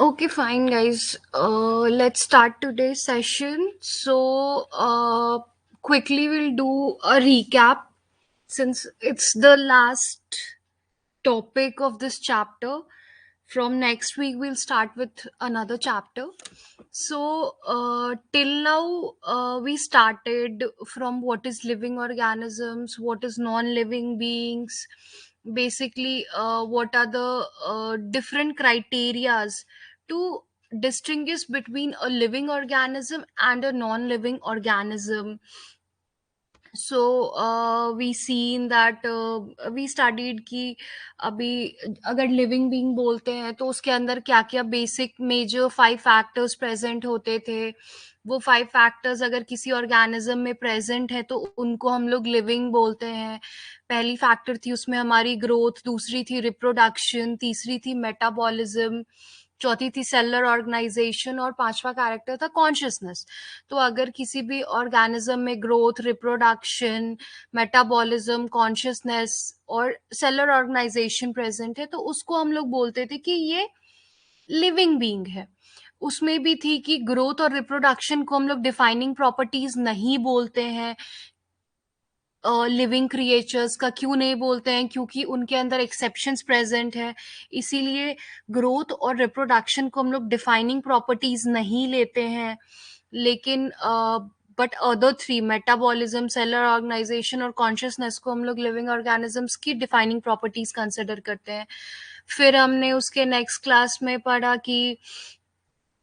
Okay, fine, guys. Let's start today's session. Quickly, we'll do a recap since it's the last topic of this chapter. From next week, we'll start with another chapter. Till now, we started from what is living organisms, what is non living beings, basically, what are the different criterias to distinguish between a living organism and a non living organism. We seen that we studied कि अभी अगर living being बोलते हैं तो उसके अंदर क्या क्या बेसिक मेजर 5 फैक्टर्स प्रेजेंट होते थे. वो 5 फैक्टर्स अगर किसी ऑर्गेनिज्म में प्रेजेंट है तो उनको हम लोग लिविंग बोलते हैं. पहली फैक्टर थी उसमें हमारी ग्रोथ, दूसरी थी रिप्रोडक्शन, तीसरी थी मेटाबॉलिज्म, चौथी थी सेलुलर ऑर्गेनाइजेशन और पांचवा कैरेक्टर था कॉन्शियसनेस. तो अगर किसी भी ऑर्गेनिज्म में ग्रोथ, रिप्रोडक्शन, मेटाबॉलिज्म, कॉन्शियसनेस और सेलुलर ऑर्गेनाइजेशन प्रेजेंट है तो उसको हम लोग बोलते थे कि ये लिविंग बीइंग है. उसमें भी थी कि ग्रोथ और रिप्रोडक्शन को हम लोग डिफाइनिंग प्रॉपर्टीज नहीं बोलते हैं. लिविंग क्रिएचर्स का क्यों नहीं बोलते हैं? क्योंकि उनके अंदर एक्सेप्शंस प्रेजेंट है, इसीलिए ग्रोथ और रिप्रोडक्शन को हम लोग डिफाइनिंग प्रॉपर्टीज नहीं लेते हैं. लेकिन but other three, metabolism, cellular organization और कॉन्शियसनेस को हम लोग लिविंग ऑर्गेनिजम्स की डिफाइनिंग प्रॉपर्टीज कंसिडर करते हैं. फिर हमने उसके नेक्स्ट क्लास में पढ़ा कि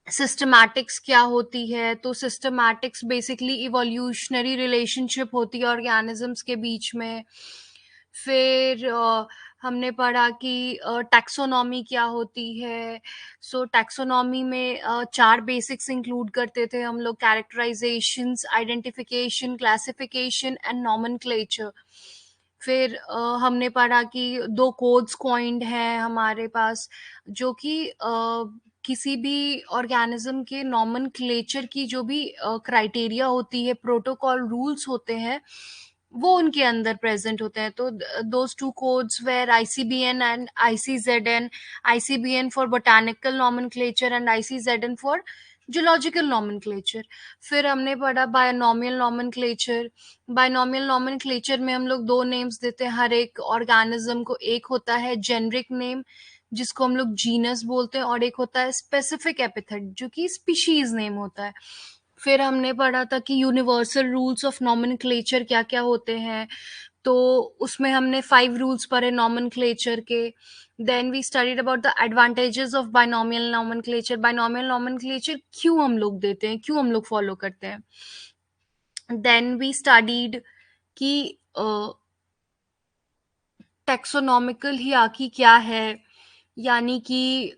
सिस्टमैटिक्स क्या होती है. तो सिस्टमैटिक्स बेसिकली इवोल्यूशनरी रिलेशनशिप होती है ऑर्गेनिजम्स के बीच में. फिर हमने पढ़ा कि टैक्सोनॉमी क्या होती है. टैक्सोनॉमी में 4 बेसिक्स इंक्लूड करते थे हम लोग: characterisations, identification, classification and nomenclature. फिर हमने पढ़ा कि 2 कोड्स कॉइंड हैं हमारे पास, जो कि किसी भी ऑर्गेनिज्म के नॉमेनक्लेचर की जो भी क्राइटेरिया होती है, प्रोटोकॉल रूल्स होते हैं, वो उनके अंदर प्रेजेंट होते हैं. तो those 2 codes where ICBN and ICZN. ICBN for botanical nomenclature and ICZN for zoological nomenclature. फिर हमने पढ़ा बायनॉमियल नॉमेनक्लेचर. बायनॉमियल नॉमेनक्लेचर में हम लोग 2 नेम्स देते हैं हर एक ऑर्गेनिज्म को. एक होता है जेनरिक नेम जिसको हम लोग जीनस बोलते हैं, और एक होता है स्पेसिफिक एपिथेट जो कि स्पीशीज नेम होता है. फिर हमने पढ़ा था कि यूनिवर्सल रूल्स ऑफ नॉमेनक्लेचर क्या क्या होते हैं. तो उसमें हमने 5 रूल्स पढ़े नॉमेनक्लेचर के. Then we studied about the advantages of binomial nomenclature. Binomial nomenclature क्यों हम लोग देते हैं, क्यों हम लोग फॉलो करते हैं. देन वी स्टडीड कि टेक्सोनॉमिकल हियरार्की क्या है, यानी कि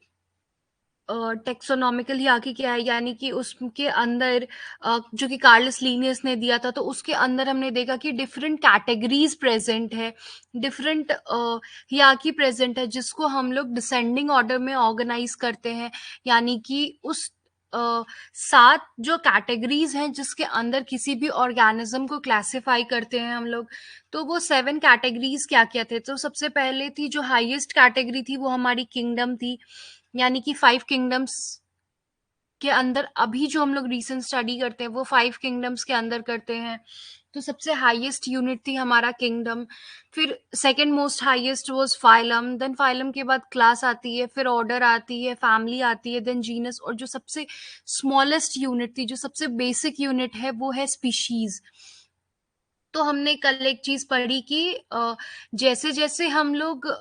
टेक्सोनॉमिकल हियरार्की क्या है, यानी कि उसके अंदर जो कि कार्लस लीनियस ने दिया था, तो उसके अंदर हमने देखा कि डिफरेंट कैटेगरीज प्रेजेंट है, डिफरेंट हियरार्की प्रेजेंट है, जिसको हम लोग डिसेंडिंग ऑर्डर में ऑर्गेनाइज करते हैं. यानी कि उस 7 जो कैटेगरीज हैं जिसके अंदर किसी भी ऑर्गेनिज्म को क्लासिफाई करते हैं हम लोग. तो वो 7 कैटेगरीज क्या क्या थे? तो सबसे पहले थी, जो हाईएस्ट कैटेगरी थी, वो हमारी किंगडम थी. यानी कि 5 किंगडम्स के अंदर अभी जो हम लोग रिसेंट स्टडी करते हैं वो 5 किंगडम्स के अंदर करते हैं. तो सबसे हाईएस्ट यूनिट थी हमारा किंगडम. फिर second most highest was phylum. Then phylum के बाद क्लास आती है, फिर ऑर्डर आती है, फैमिली आती है, देन जीनस, और जो सबसे स्मॉलेस्ट यूनिट थी, जो सबसे बेसिक यूनिट है, वो है स्पीशीज. तो हमने कल एक चीज पढ़ी कि जैसे जैसे हम लोग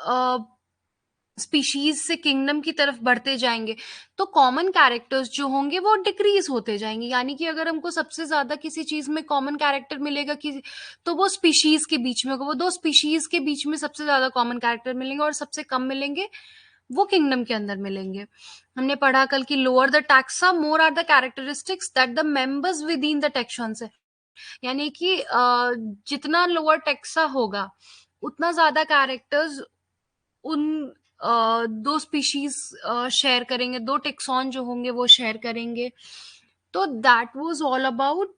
स्पीशीज से किंगडम की तरफ बढ़ते जाएंगे तो कॉमन कैरेक्टर्स जो होंगे वो डिक्रीज होते जाएंगे. यानी कि अगर हमको सबसे ज्यादा किसी चीज में कॉमन कैरेक्टर मिलेगा कि तो वो स्पीशीज के बीच में होगा. वो 2 स्पीशीज के बीच में सबसे ज्यादा कॉमन कैरेक्टर मिलेंगे और सबसे कम मिलेंगे वो किंगडम के अंदर मिलेंगे. हमने पढ़ा कल की lower the taxa more are the characteristics that the members within the taxon say. यानी कि जितना लोअर टैक्सा होगा उतना ज्यादा कैरेक्टर्स उन 2 स्पीशीज शेयर करेंगे, 2 टेक्सॉन जो होंगे वो शेयर करेंगे. तो that was all about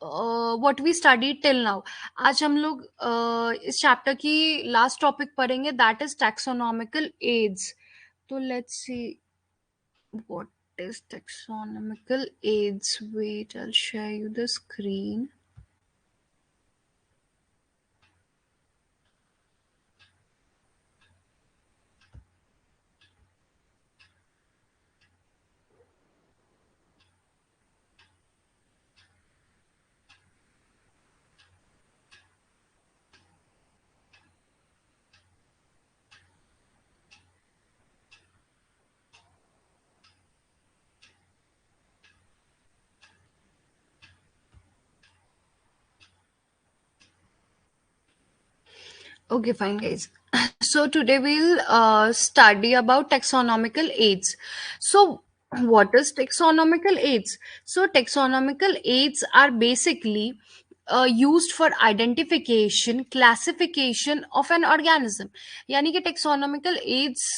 what we study till now. आज हम लोग इस चैप्टर की लास्ट टॉपिक पढ़ेंगे, दैट इज टैक्सोनॉमिकल एड्स. तो let's see. What is taxonomical aids? Wait, I'll share you the screen. Okay, fine, guys. So today we'll study about taxonomical aids. So what is taxonomical aids? So taxonomical aids are basically used for identification, classification of an organism. यानी कि taxonomical aids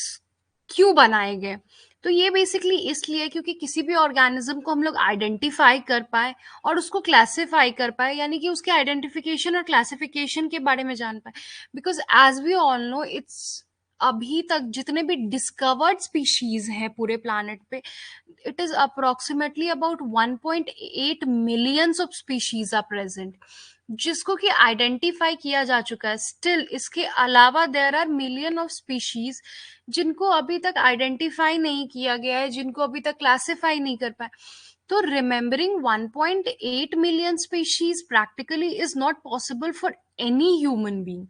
क्यों बनाए गए? तो ये basically इसलिए क्योंकि किसी भी ऑर्गेनिज्म को हम लोग आइडेंटिफाई कर पाए और उसको क्लासिफाई कर पाए, यानी कि उसके आइडेंटिफिकेशन और क्लासिफिकेशन के बारे में जान पाए। Because as we all know, it's अभी तक जितने भी डिस्कवर्ड स्पीशीज हैं पूरे प्लानट पे, it is approximately about 1.8 millions of species are present, जिसको कि आइडेंटिफाई किया जा चुका है। स्टिल इसके अलावा there are million of species जिनको अभी तक आइडेंटिफाई नहीं किया गया है, जिनको अभी तक क्लासिफाई नहीं कर पाए। तो remembering 1.8 million species practically is not possible for any human being,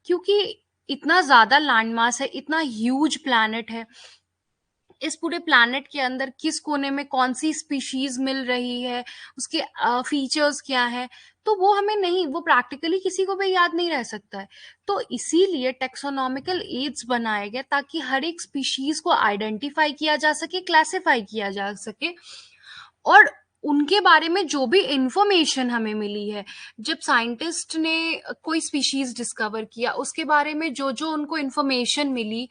क्योंकि इतना ज्यादा लैंड मास है, इतना ह्यूज प्लैनेट है। इस पूरे प्लैनेट के अंदर किस कोने में कौन सी स्पीशीज मिल रही है, उसके फीचर्स क्या है, तो वो हमें नहीं, वो प्रैक्टिकली किसी को भी याद नहीं रह सकता है। तो इसीलिए टेक्सोनॉमिकल एड्स बनाए गए ताकि हर एक स्पीशीज को आइडेंटिफाई किया जा सके, क्लासिफाई किया जा सके, और उनके बारे में जो भी इंफॉर्मेशन हमें मिली है, जब साइंटिस्ट ने कोई स्पीशीज डिस्कवर किया उसके बारे में जो जो उनको इंफॉर्मेशन मिली,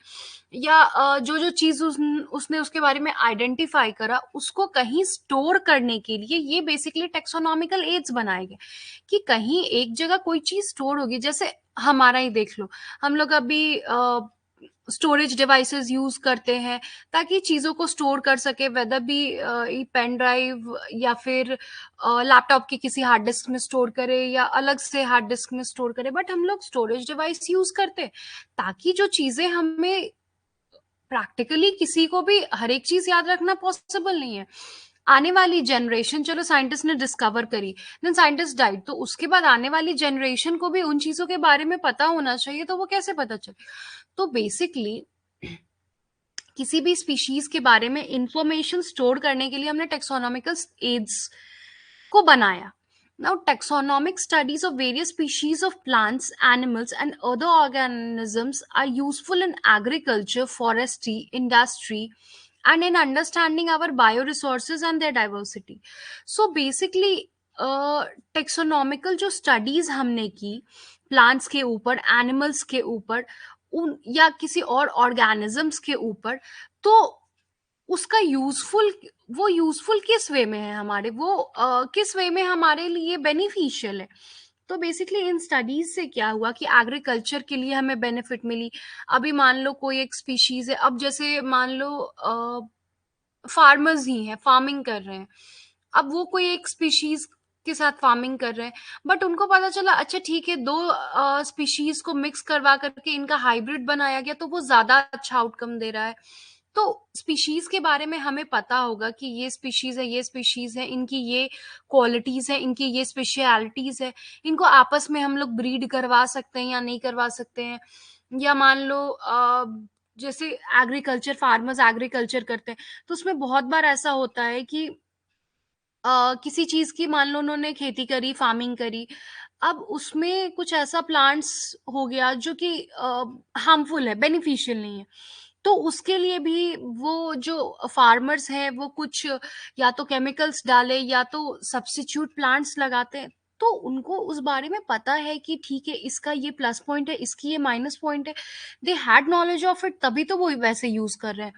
या जो जो चीज उसने उसके बारे में आइडेंटिफाई करा, उसको कहीं स्टोर करने के लिए ये बेसिकली टेक्सोनॉमिकल एड्स बनाए गए कि कहीं एक जगह कोई चीज स्टोर होगी। जैसे हमारा ही देख लो, हम लोग अभी स्टोरेज डिवाइसेस यूज करते हैं ताकि चीजों को स्टोर कर सके, वेदर बी पेन ड्राइव या फिर लैपटॉप के किसी हार्ड डिस्क में स्टोर करे या अलग से हार्ड डिस्क में स्टोर करे, बट हम लोग स्टोरेज डिवाइस यूज करते हैं ताकि जो चीजें हमें प्रैक्टिकली किसी को भी हर एक चीज याद रखना पॉसिबल नहीं है। आने वाली जनरेशन, चलो साइंटिस्ट ने डिस्कवर करी, देन साइंटिस्ट डाइड, तो उसके बाद आने वाली जनरेशन को भी उन चीजों के बारे में पता होना चाहिए, तो वो कैसे पता चले? तो बेसिकली किसी भी स्पीशीज के बारे में इंफॉर्मेशन स्टोर करने के लिए हमने टेक्सोनॉमिकल एड्स को बनाया। Now, taxonomic studies of various species of plants, animals, and other organisms are useful in agriculture, forestry, industry, and in understanding our bioresources and their diversity. So, basically, taxonomical जो studies हमने की plants के ऊपर, animals के ऊपर, उन या किसी और ऑर्गेनिजम्स के ऊपर, तो उसका यूजफुल, वो यूजफुल किस वे में है हमारे, वो किस वे में हमारे लिए बेनिफिशियल है। तो बेसिकली इन स्टडीज से क्या हुआ कि एग्रीकल्चर के लिए हमें बेनिफिट मिली। अभी मान लो कोई एक स्पीशीज है, अब जैसे मान लो फार्मर्स ही हैं, फार्मिंग कर रहे हैं, अब वो कोई एक स्पीशीज के साथ फार्मिंग कर रहे हैं, बट उनको पता चला अच्छा ठीक है, दो स्पीशीज को मिक्स करवा करके इनका हाइब्रिड बनाया गया तो वो ज्यादा अच्छा आउटकम दे रहा है। तो स्पीशीज के बारे में हमें पता होगा कि ये स्पीशीज है, ये स्पीशीज है, इनकी ये क्वालिटीज है, इनकी ये स्पेशलिटीज है, इनको आपस में हम लोग ब्रीड करवा सकते हैं या नहीं करवा सकते हैं। या मान लो जैसे एग्रीकल्चर, फार्मर्स एग्रीकल्चर करते हैं, तो उसमें बहुत बार ऐसा होता है कि किसी चीज की मान लो उन्होंने खेती करी, फार्मिंग करी, अब उसमें कुछ ऐसा प्लांट्स हो गया जो कि हार्मफुल है, बेनिफिशियल नहीं है, तो उसके लिए भी वो जो फार्मर्स हैं वो कुछ या तो केमिकल्स डाले या तो सब्स्टिट्यूट प्लांट्स लगाते हैं। तो उनको उस बारे में पता है कि ठीक है, इसका ये प्लस पॉइंट है, इसकी ये माइनस पॉइंट है, they had knowledge of it, तभी तो वो वैसे यूज कर रहे हैं।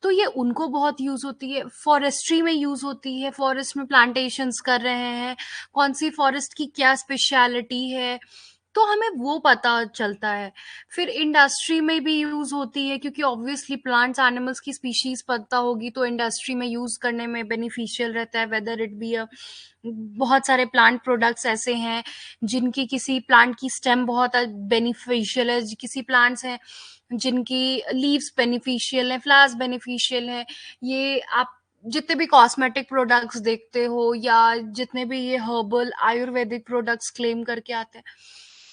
तो ये उनको बहुत यूज होती है, फॉरेस्ट्री में यूज होती है, फॉरेस्ट में प्लांटेशंस कर रहे हैं, कौन सी फॉरेस्ट की क्या स्पेशलिटी है, तो हमें वो पता चलता है। फिर इंडस्ट्री में भी यूज़ होती है, क्योंकि ऑब्वियसली प्लांट्स एनिमल्स की स्पीशीज़ पता होगी तो इंडस्ट्री में यूज़ करने में बेनिफिशियल रहता है, वेदर इट बी अ बहुत सारे प्लांट प्रोडक्ट्स ऐसे हैं जिनकी किसी प्लांट की स्टेम बहुत बेनिफिशियल है, किसी प्लांट्स हैं जिनकी लीव्स बेनिफिशियल है, फ्लावर्स बेनिफिशियल है। ये आप जितने भी कॉस्मेटिक प्रोडक्ट्स देखते हो या जितने भी ये हर्बल आयुर्वेदिक प्रोडक्ट्स क्लेम करके आते हैं,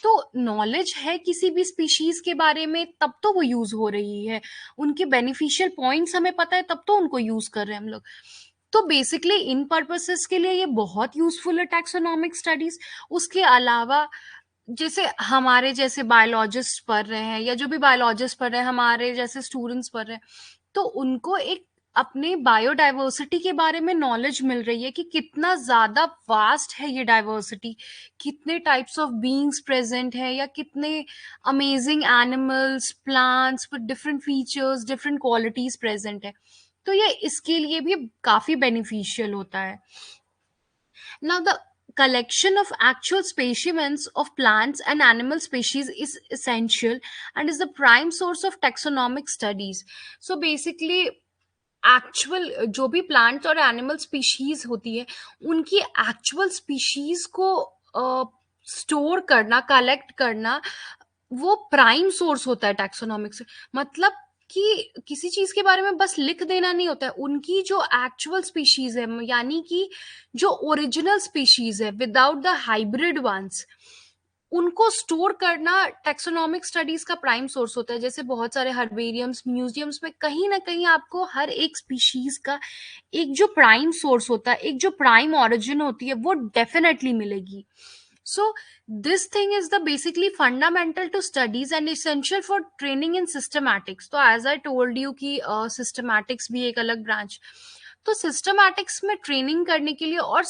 तो नॉलेज है किसी भी स्पीशीज के बारे में तब तो वो यूज हो रही है, उनके बेनिफिशियल पॉइंट्स हमें पता है तब तो उनको यूज कर रहे हैं हम लोग। तो बेसिकली इन पर्पसेस के लिए ये बहुत यूजफुल है टैक्सोनॉमिक स्टडीज। उसके अलावा जैसे हमारे जैसे बायोलॉजिस्ट पढ़ रहे हैं या जो भी बायोलॉजिस्ट पढ़ रहे हैं, हमारे जैसे स्टूडेंट्स पढ़ रहे हैं, तो उनको एक अपने बायोडाइवर्सिटी के बारे में नॉलेज मिल रही है कि कितना ज्यादा वास्ट है ये डाइवर्सिटी, कितने टाइप्स ऑफ बीइंग्स प्रेजेंट है या कितने amazing animals plants with different features different qualities present है। तो ये इसके लिए भी काफी बेनिफिशियल होता है। Now, the collection of actual specimens of plants and animal species is essential and is the prime source of taxonomic studies. So, basically, actual जो भी प्लांट्स और एनिमल स्पीशीज होती है उनकी एक्चुअल स्पीशीज को स्टोर करना, कलेक्ट करना, वो प्राइम सोर्स होता है टैक्सोनॉमिक से। मतलब कि किसी चीज के बारे में बस लिख देना नहीं होता है, उनकी जो एक्चुअल स्पीशीज है यानी कि जो ओरिजिनल स्पीशीज है विदाउट द हाइब्रिड वंस, उनको स्टोर करना टैक्सोनॉमिक स्टडीज का प्राइम सोर्स होता है। जैसे बहुत सारे हर्बेरियम्स म्यूजियम्स में कहीं ना कहीं आपको हर एक स्पीशीज का एक जो प्राइम सोर्स होता है, एक जो प्राइम ओरिजिन होती है, वो डेफिनेटली मिलेगी। So this thing is the basically fundamental to studies and essential for training in systematics. तो as I told you कि systematics भी एक अलग branch, तो systematics में ट्रेनिंग करने के लिए और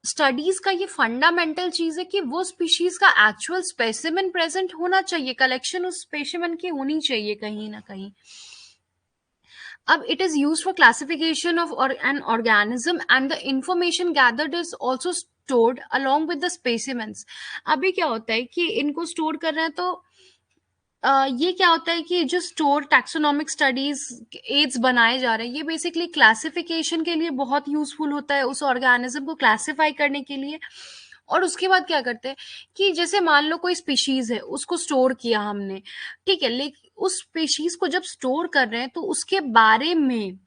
स्टडीज का ये फंडामेंटल चीज है कि वो स्पीशीज का एक्चुअल स्पेसिमेन प्रेजेंट होना चाहिए, कलेक्शन उस स्पेसिमेन की होनी चाहिए कहीं ना कहीं। अब it is used for classification of an organism and the information gathered is also stored along with the specimens. अभी क्या होता है कि इनको स्टोर कर रहे हैं तो ये क्या होता है कि जो स्टोर टैक्सोनॉमिक स्टडीज एड्स बनाए जा रहे हैं, ये बेसिकली क्लासिफिकेशन के लिए बहुत यूजफुल होता है, उस ऑर्गेनिज्म को क्लासिफाई करने के लिए। और उसके बाद क्या करते हैं कि जैसे मान लो कोई स्पीशीज है, उसको स्टोर किया हमने, ठीक है, लेकिन उस स्पीशीज को जब स्टोर कर रहे हैं तो उसके बारे में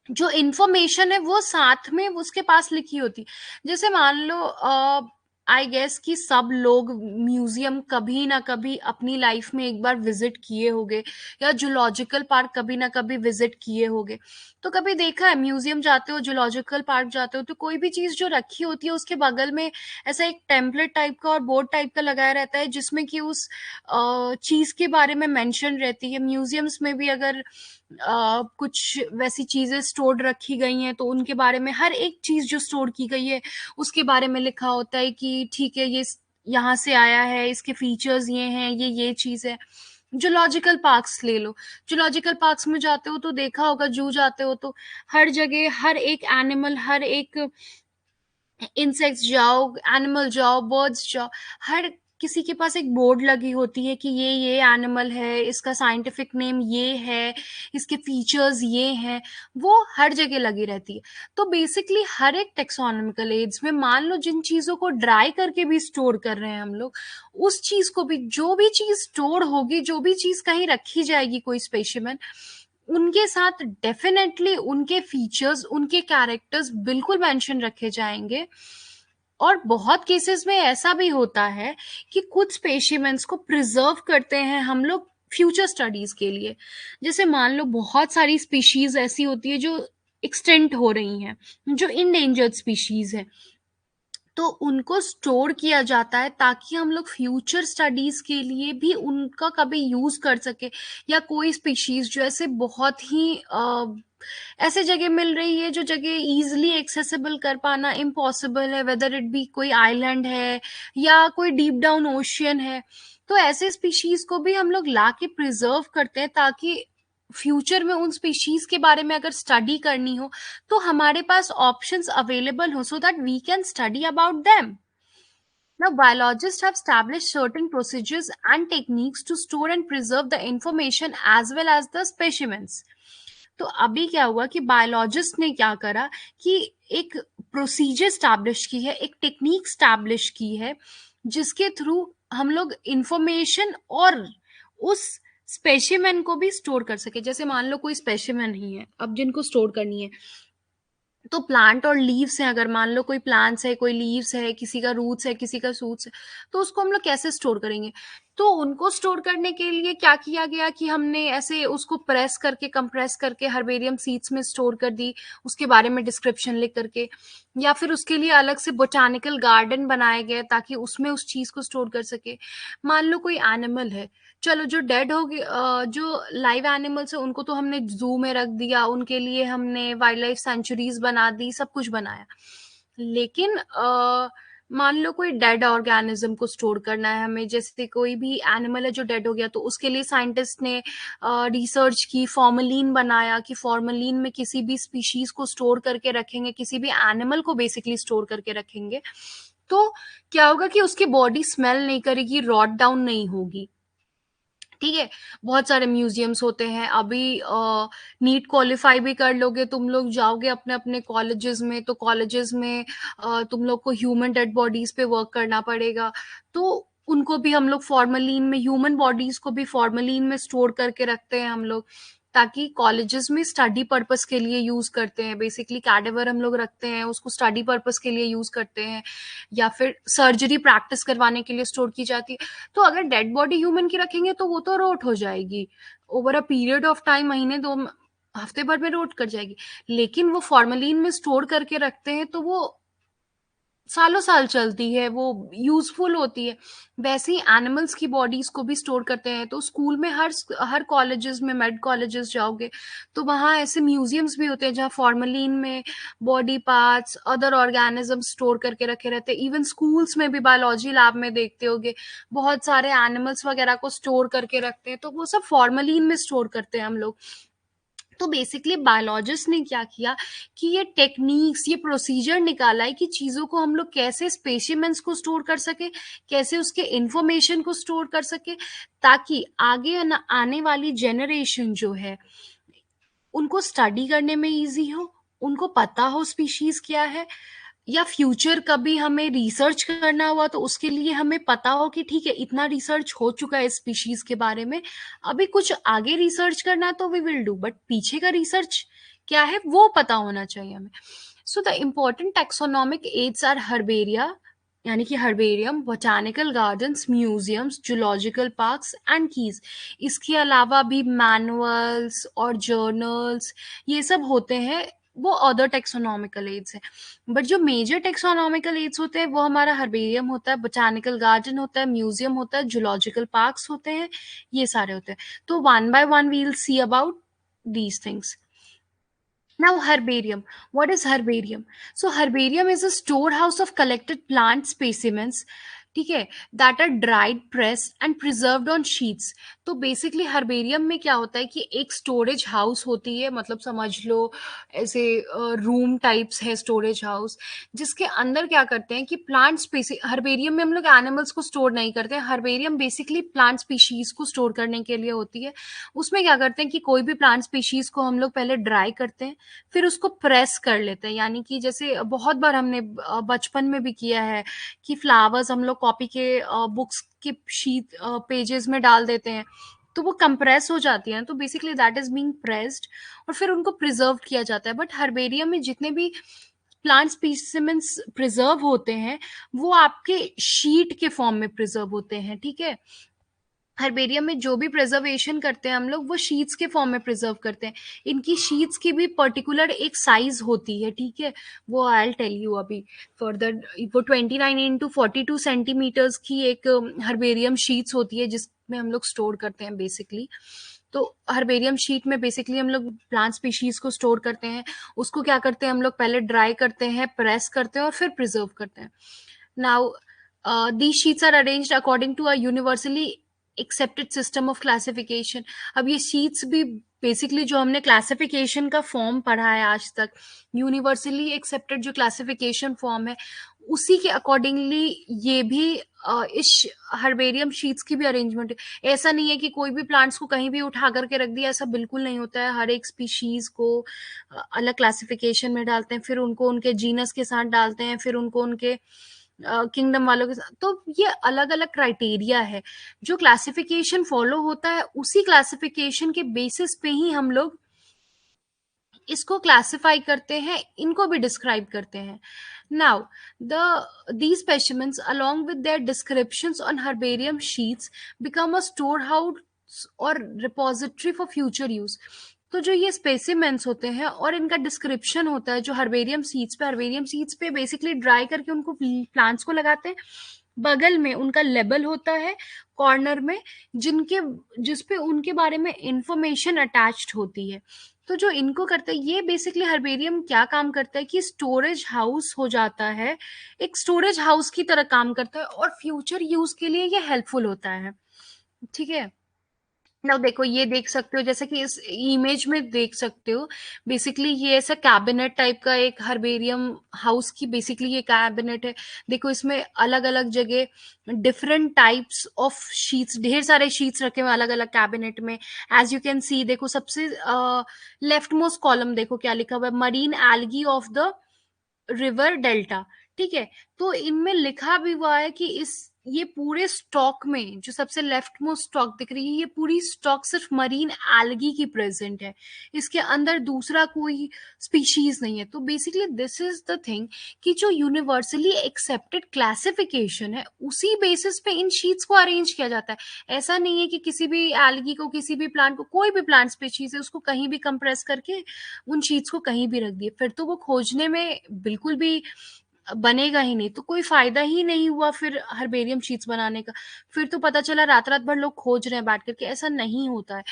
जो इन्फॉर्मेशन है वो साथ में उसके पास लिखी होती। जैसे मान लो आई गेस कि सब लोग म्यूजियम कभी ना कभी अपनी लाइफ में एक बार विजिट किए होंगे या जूलॉजिकल पार्क कभी ना कभी विजिट किए होंगे। तो कभी देखा है म्यूजियम जाते हो, जूलॉजिकल पार्क जाते हो, तो कोई भी चीज जो रखी होती है उसके बगल में ऐसा एक टेम्पलेट टाइप का और बोर्ड टाइप का लगाया रहता है जिसमें कि उस चीज के बारे में मेंशन रहती है। म्यूजियम्स में भी अगर कुछ वैसी चीजें स्टोर्ड रखी गई हैं तो उनके बारे में हर एक चीज जो स्टोर की गई है उसके बारे में लिखा होता है कि ठीक है ये यहाँ से आया है, इसके फीचर्स ये हैं, ये चीज है। जूलॉजिकल पार्क्स ले लो, जूलॉजिकल पार्क्स में जाते हो तो देखा होगा, जू जाते हो तो हर जगह हर एक एनिमल, हर एक इंसेक्ट्स जाओ, एनिमल जाओ, बर्ड्स जाओ, हर किसी के पास एक बोर्ड लगी होती है कि ये एनिमल है, इसका साइंटिफिक नेम ये है, इसके फीचर्स ये हैं, वो हर जगह लगी रहती है। तो बेसिकली हर एक टेक्सोनॉमिकल एड्स में मान लो जिन चीजों को ड्राई करके भी स्टोर कर रहे हैं हम लोग, उस चीज को भी, जो भी चीज स्टोर होगी, जो भी चीज कहीं रखी जाएगी कोई स्पेसिमेन, उनके साथ डेफिनेटली उनके फीचर्स, उनके कैरेक्टर्स बिल्कुल मेंशन रखे जाएंगे। और बहुत केसेस में ऐसा भी होता है कि कुछ स्पेसिमेंस को प्रिजर्व करते हैं हम लोग फ्यूचर स्टडीज के लिए। जैसे मान लो बहुत सारी स्पीशीज ऐसी होती है जो एक्सटेंट हो रही हैं, जो इंडेंजर्ड स्पीशीज है, तो उनको स्टोर किया जाता है ताकि हम लोग फ्यूचर स्टडीज के लिए भी उनका कभी यूज कर सके। या कोई स्पीशीज जो ऐसे बहुत ही ऐसे जगह मिल रही है जो जगह इजीली एक्सेसिबल कर पाना इम्पॉसिबल है, वेदर इट बी कोई आइलैंड है या कोई डीप डाउन ओशियन है, तो ऐसे स्पीशीज को भी हम लोग ला के प्रिजर्व करते हैं ताकि फ्यूचर में उन स्पीशीज के बारे में अगर स्टडी करनी हो तो हमारे पास ऑप्शंस अवेलेबल हो, so that we can study about them. Now, biologists have established certain procedures and techniques to store and preserve the information as well as the specimens. तो अभी क्या हुआ कि बायोलॉजिस्ट ने क्या करा कि एक प्रोसीजर स्टैब्लिश की है, एक टेक्निक स्टैब्लिश की है, जिसके थ्रू हम लोग इंफॉर्मेशन और उस स्पेसिमेन को भी स्टोर कर सके। जैसे मान लो कोई स्पेसिमेन ही है, अब जिनको स्टोर करनी है, तो प्लांट और लीव्स हैं, अगर मान लो कोई प्लांट्स है, कोई लीव्स है, किसी का रूट्स है, किसी का शूट्स है, तो उसको हम लोग कैसे स्टोर करेंगे? तो उनको स्टोर करने के लिए क्या किया गया कि हमने ऐसे उसको प्रेस करके, कंप्रेस करके हर्बेरियम सीड्स में स्टोर कर दी, उसके बारे में डिस्क्रिप्शन लिख करके, या फिर उसके लिए अलग से बोटानिकल गार्डन बनाए गए ताकि उसमें उस चीज को स्टोर कर सके। मान लो कोई एनिमल है, चलो जो डेड हो गए, जो लाइव एनिमल्स है उनको तो हमने जू में रख दिया, उनके लिए हमने वाइल्ड लाइफ सेंचुरीज बना दी, सब कुछ बनाया, लेकिन मान लो कोई डेड ऑर्गेनिज्म को स्टोर करना है हमें, जैसे कोई भी एनिमल है जो डेड हो गया, तो उसके लिए साइंटिस्ट ने रिसर्च की, फॉर्मलिन बनाया कि फॉर्मलिन में किसी भी स्पीशीज को स्टोर करके रखेंगे, किसी भी एनिमल को बेसिकली स्टोर करके रखेंगे, तो क्या होगा कि उसकी बॉडी स्मेल नहीं करेगी, रॉट डाउन नहीं होगी। ठीक है, बहुत सारे म्यूजियम्स होते हैं अभी, नीट क्वालिफाई भी कर लोगे, तुम लोग जाओगे अपने अपने कॉलेजेस में, तो कॉलेजेस में तुम लोग को ह्यूमन डेड बॉडीज पे वर्क करना पड़ेगा, तो उनको भी हम लोग फॉर्मलिन में, ह्यूमन बॉडीज को भी फॉर्मलिन में स्टोर करके रखते हैं हम लोग, ताकि कॉलेजेस में स्टडी पर्पस के लिए यूज करते हैं। बेसिकली कैडेवर हम लोग रखते हैं, उसको स्टडी पर्पस के लिए यूज करते हैं, या फिर सर्जरी प्रैक्टिस करवाने के लिए स्टोर की जाती है। तो अगर डेड बॉडी ह्यूमन की रखेंगे तो वो तो रोट हो जाएगी, over a period of time, महीने दो हफ्ते भर में रोट कर जाएगी। लेकिन वो फॉर्मलिन में स्टोर करके रखते हैं तो वो सालों साल चलती है, वो यूजफुल होती है। वैसे ही एनिमल्स की बॉडीज को भी स्टोर करते हैं। तो स्कूल में, हर कॉलेजेस में, मेड कॉलेजेस जाओगे तो वहाँ ऐसे म्यूजियम्स भी होते हैं जहाँ फॉर्मलिन में body parts, other organism store करके रखे रहते हैं। इवन स्कूल्स में भी बायोलॉजी लैब में देखते होगे, बहुत सारे एनिमल्स वगैरह को स्टोर करके रखते हैं, तो वो सब फॉर्मलिन में स्टोर करते हैं हम लोग। तो बेसिकली बायोलॉजिस्ट ने क्या किया कि ये टेक्निक्स, ये प्रोसीजर निकाला है कि चीजों को हम लोग कैसे स्पेसिमेंस को स्टोर कर सके, कैसे उसके इंफॉर्मेशन को स्टोर कर सके, ताकि आगे आने वाली जनरेशन जो है उनको स्टडी करने में इजी हो, उनको पता हो स्पीशीज क्या है, या फ्यूचर कभी हमें रिसर्च करना हुआ तो उसके लिए हमें पता हो कि ठीक है, इतना रिसर्च हो चुका है स्पीशीज के बारे में, अभी कुछ आगे रिसर्च करना तो वी विल डू, बट पीछे का रिसर्च क्या है वो पता होना चाहिए हमें। So the important taxonomic aids are herbaria, यानी कि herbarium, botanical gardens, museums, zoological parks and keys. इसके अलावा भी मैनुअल्स और जर्नल्स, ये सब होते हैं, वो अदर टेक्सोनॉमिकल एड्स है। बट जो मेजर टेक्सोनॉमिकल एड्स होते हैं वो हमारा हर्बेरियम होता है, बोटानिकल गार्डन होता है, म्यूजियम होता है, जूलॉजिकल पार्क्स होते हैं, ये सारे होते हैं। तो one by one we will see about these things. Now, herbarium. What is herbarium? So, herbarium is a storehouse of collected plant specimens, ठीक है, that are dried, press and preserved on sheets. तो basically herbarium में क्या होता है कि एक storage house होती है, मतलब समझ लो ऐसे रूम टाइप्स है स्टोरेज हाउस, जिसके अंदर क्या करते हैं कि प्लांट स्पीसीज, हर्बेरियम में हम लोग एनिमल्स को स्टोर नहीं करते हैं, हर्बेरियम बेसिकली प्लांट स्पीशीज को स्टोर करने के लिए होती है। उसमें क्या करते हैं कि कोई भी प्लांट स्पीशीज को हम लोग पहले ड्राई करते हैं, फिर उसको प्रेस कर लेते हैं, यानी कि जैसे बहुत बार हमने बचपन में भी किया है कि फ्लावर्स हम लोग कॉपी के बुक्स के शीट पेजेस में डाल देते हैं, तो वो कंप्रेस हो जाती है, तो basically that is being pressed, और फिर उनको प्रिजर्व किया जाता है। बट हर्बेरियम में जितने भी प्लांट स्पीसिमेंस प्रिजर्व होते हैं वो आपके शीट के फॉर्म में प्रिजर्व होते हैं, ठीक है। हर्बेरियम में जो भी प्रिजर्वेशन करते हैं हम लोग वो शीट्स के फॉर्म में प्रिजर्व करते हैं। इनकी शीट्स की भी पर्टिकुलर एक साइज होती है, ठीक है, वो आई टेल यू अभी फर्दर। वो 29 into 42 सेंटीमीटर्स की एक हर्बेरियम शीट्स होती है जिसमें हम लोग स्टोर करते हैं बेसिकली। तो हर्बेरियम शीट में बेसिकली हम लोग प्लांट स्पीशीज को स्टोर करते हैं, उसको क्या करते हैं हम लोग पहले ड्राई करते हैं, प्रेस करते हैं और फिर प्रिजर्व करते हैं। Now these sheets are arranged according to a universally accepted system of classification. अब ये शीट्स भी बेसिकली जो हमने क्लासिफिकेशन का फॉर्म पढ़ा है आज तक, यूनिवर्सली एक्सेप्टेड जो क्लासिफिकेशन फॉर्म है उसी के अकॉर्डिंगली ये भी इस हर्बेरियम शीट्स की भी अरेंजमेंट है। ऐसा नहीं है कि कोई भी प्लांट्स को कहीं भी उठा करके रख दिया, ऐसा बिल्कुल नहीं होता है। हर एक स्पीशीज को अलग क्लासिफिकेशन में डालते हैं, फिर उनको उनके जीनस के साथ डालते हैं, फिर उनको उनके किंगडम वालों के साथ। तो ये अलग अलग क्राइटेरिया है, जो क्लासिफिकेशन फॉलो होता है उसी क्लासिफिकेशन के बेसिस पे ही हम लोग इसको क्लासिफाई करते हैं, इनको भी डिस्क्राइब करते हैं। Now the these specimens along with their descriptions on herbarium sheets become a storehouse और repository for future use। तो जो ये स्पेसिमेंस होते हैं और इनका डिस्क्रिप्शन होता है जो हर्बेरियम सीड्स पे बेसिकली ड्राई करके उनको प्लांट्स को लगाते हैं। बगल में उनका लेबल होता है कॉर्नर में, जिनके जिसपे उनके बारे में इंफॉर्मेशन अटैच्ड होती है। तो जो इनको करता है, ये बेसिकली हर्बेरियम क्या काम करता है कि स्टोरेज हाउस हो जाता है, एक स्टोरेज हाउस की तरह काम करता है और फ्यूचर यूज के लिए ये हेल्पफुल होता है। ठीक है। ना देखो, ये देख सकते हो जैसे कि इस इमेज में देख सकते हो, बेसिकली ये ऐसा कैबिनेट टाइप का एक हर्बेरियम हाउस की बेसिकली ये कैबिनेट है। देखो इसमें अलग अलग जगह डिफरेंट टाइप्स ऑफ शीट्स, ढेर सारे शीट्स रखे हुए अलग अलग कैबिनेट में। एज यू कैन सी, देखो सबसे लेफ्ट मोस्ट कॉलम देखो क्या लिखा हुआ है, marine algae of the river delta. ठीक है। तो इनमें लिखा भी हुआ है कि इस ये पूरे स्टॉक में जो सबसे लेफ्ट मोस्ट स्टॉक दिख रही है, ये पूरी स्टॉक सिर्फ मरीन एल्गी की प्रेजेंट है, इसके अंदर दूसरा कोई स्पीशीज नहीं है। तो basically this is the thing कि जो यूनिवर्सली एक्सेप्टेड क्लासिफिकेशन है उसी बेसिस पे इन शीट्स को अरेंज किया जाता है। ऐसा नहीं है कि किसी भी एल्गी को, किसी भी प्लांट को, कोई भी प्लांट स्पीशीज है उसको कहीं भी कंप्रेस करके उन शीट्स को कहीं भी रख दिए, फिर तो वो खोजने में बिल्कुल भी बनेगा ही नहीं, तो कोई फायदा ही नहीं हुआ फिर हर्बेरियम शीट्स बनाने का। फिर तो पता चला रात रात भर लोग खोज रहे हैं बैठ करके, ऐसा नहीं होता है।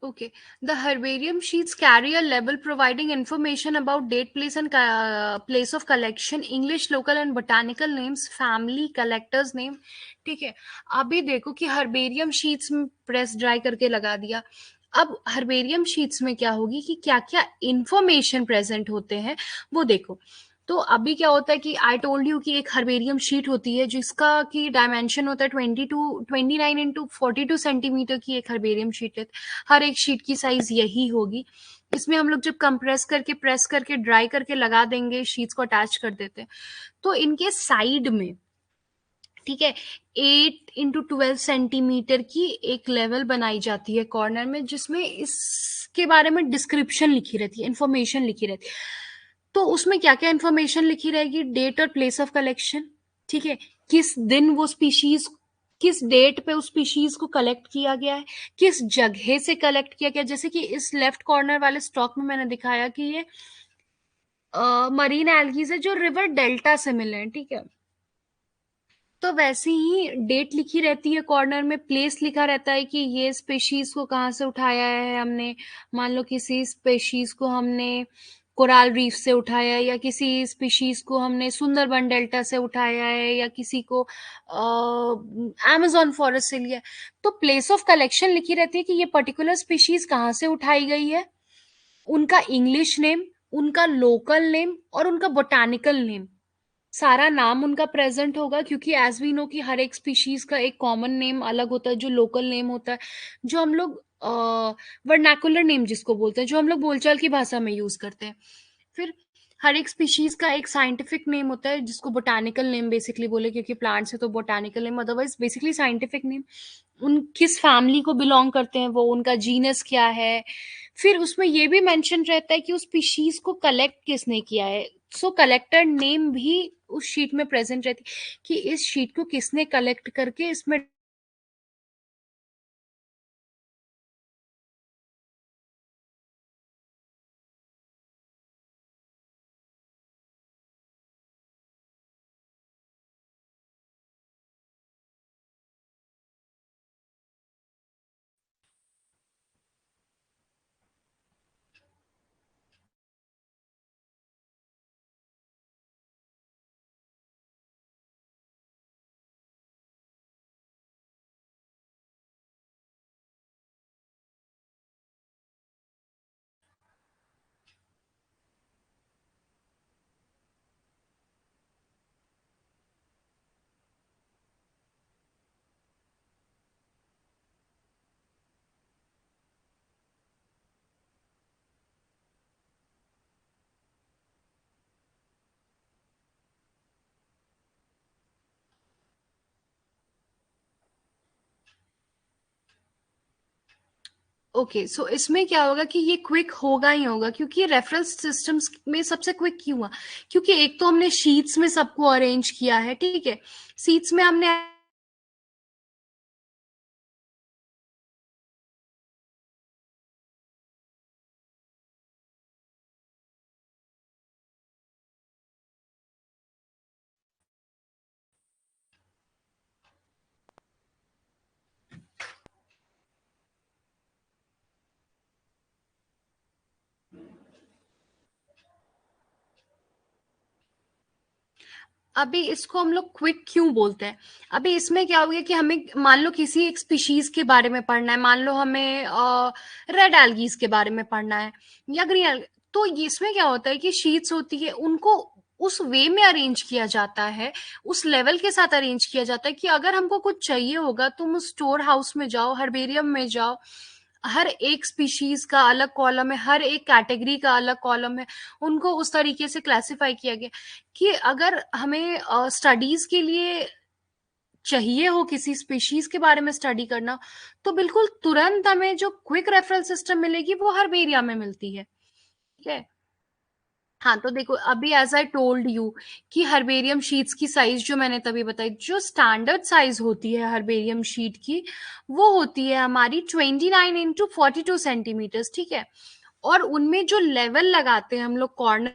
Okay. The herbarium sheets carry a label providing information about date, place, and place of collection, English, local, and botanical names, family, collector's name. ठीक है। अभी देखो कि हर्बेरियम शीट्स में प्रेस ड्राई करके लगा दिया। अब हर्बेरियम शीट्स में क्या होगी कि क्या क्या इंफॉर्मेशन प्रेजेंट होते हैं वो देखो। तो अभी क्या होता है कि आई टोल्ड यू कि एक हर्बेरियम शीट होती है जिसका की डायमेंशन होता है 29 इंटू 42 सेंटीमीटर की एक हर्बेरियम शीट है। हर एक शीट की साइज यही होगी। इसमें हम लोग जब कंप्रेस करके प्रेस करके ड्राई करके लगा देंगे, शीट्स को अटैच कर देते हैं, तो इनके साइड में, ठीक है, 8 इंटू 12 सेंटीमीटर की एक लेवल बनाई जाती है कॉर्नर में, जिसमें इसके बारे में डिस्क्रिप्शन लिखी रहती है, इंफॉर्मेशन लिखी रहती है। तो उसमें क्या क्या इंफॉर्मेशन लिखी रहेगी, डेट और प्लेस ऑफ कलेक्शन। ठीक है। किस दिन वो स्पीशीज, किस डेट पे उस स्पीशीज को कलेक्ट किया गया है, किस जगह से कलेक्ट किया गया। जैसे कि इस लेफ्ट कॉर्नर वाले स्टॉक में मैंने दिखाया कि ये मरीन एल्गीज है जो रिवर डेल्टा से मिले हैं। ठीक है। तो वैसे ही डेट लिखी रहती है कॉर्नर में, प्लेस लिखा रहता है कि ये स्पेशीज को कहाँ से उठाया है हमने। मान लो किसी स्पेशीज को हमने कोराल रीफ से उठाया है, या किसी स्पीशीज को हमने सुंदरबन डेल्टा से उठाया है, या किसी को amazon फॉरेस्ट से लिया है। तो प्लेस ऑफ कलेक्शन लिखी रहती है कि ये पर्टिकुलर स्पीशीज कहाँ से उठाई गई है, उनका इंग्लिश नेम, उनका लोकल नेम और उनका बोटानिकल नेम, सारा नाम उनका प्रेजेंट होगा। क्योंकि एज वी नो कि हर एक स्पीशीज का एक कॉमन नेम अलग होता है, जो लोकल नेम होता है, जो हम लोग वर्नाकुलर नेम जिसको बोलते हैं, जो हम लोग बोलचाल की भाषा में यूज करते हैं। फिर हर एक स्पीशीज का एक साइंटिफिक नेम होता है जिसको बोटानिकल नेम बेसिकली बोले, क्योंकि प्लांट्स है तो botanical name, otherwise basically scientific name. उन किस फैमिली को बिलोंग करते हैं वो, उनका जीनस क्या है। फिर उसमें ये भी मेंशन रहता है कि उस स्पीशीज को कलेक्ट किसने किया है। सो कलेक्टर नेम भी उस शीट में प्रेजेंट रहती है कि इस शीट को किसने कलेक्ट करके इसमें ओके, सो इसमें क्या होगा कि ये क्विक होगा ही होगा, क्योंकि रेफरेंस सिस्टम्स में सबसे क्विक क्यों हुआ, क्योंकि एक तो हमने शीट्स में सबको अरेंज किया है, ठीक है, शीट्स में हमने अभी इसको हम लोग क्विक क्यों बोलते हैं। अभी इसमें क्या हो गया कि हमें मान लो किसी एक स्पीशीज के बारे में पढ़ना है, मान लो हमें रेड एल्गीज के बारे में पढ़ना है या ग्रीन एल्गी, तो इसमें क्या होता है कि शीट्स होती है, उनको उस वे में अरेंज किया जाता है, उस लेवल के साथ अरेंज किया जाता है कि अगर हमको कुछ चाहिए होगा, तुम स्टोर हाउस में जाओ, हर्बेरियम में जाओ, हर एक स्पीशीज का अलग कॉलम है, हर एक कैटेगरी का अलग कॉलम है, उनको उस तरीके से क्लासिफाई किया गया कि अगर हमें स्टडीज के लिए चाहिए हो किसी स्पीशीज के बारे में स्टडी करना, तो बिल्कुल तुरंत हमें जो क्विक रेफरल सिस्टम मिलेगी वो हर्बेरिया में मिलती है, ठीक है। हाँ, तो देखो अभी एज आई टोल्ड यू कि हर्बेरियम शीट्स की साइज जो मैंने तभी बताई, जो स्टैंडर्ड साइज होती है हर्बेरियम शीट की, वो होती है हमारी 29 into 42 सेंटीमीटर्स, ठीक है। और उनमें जो लेवल लगाते हैं हम लोग कॉर्नर,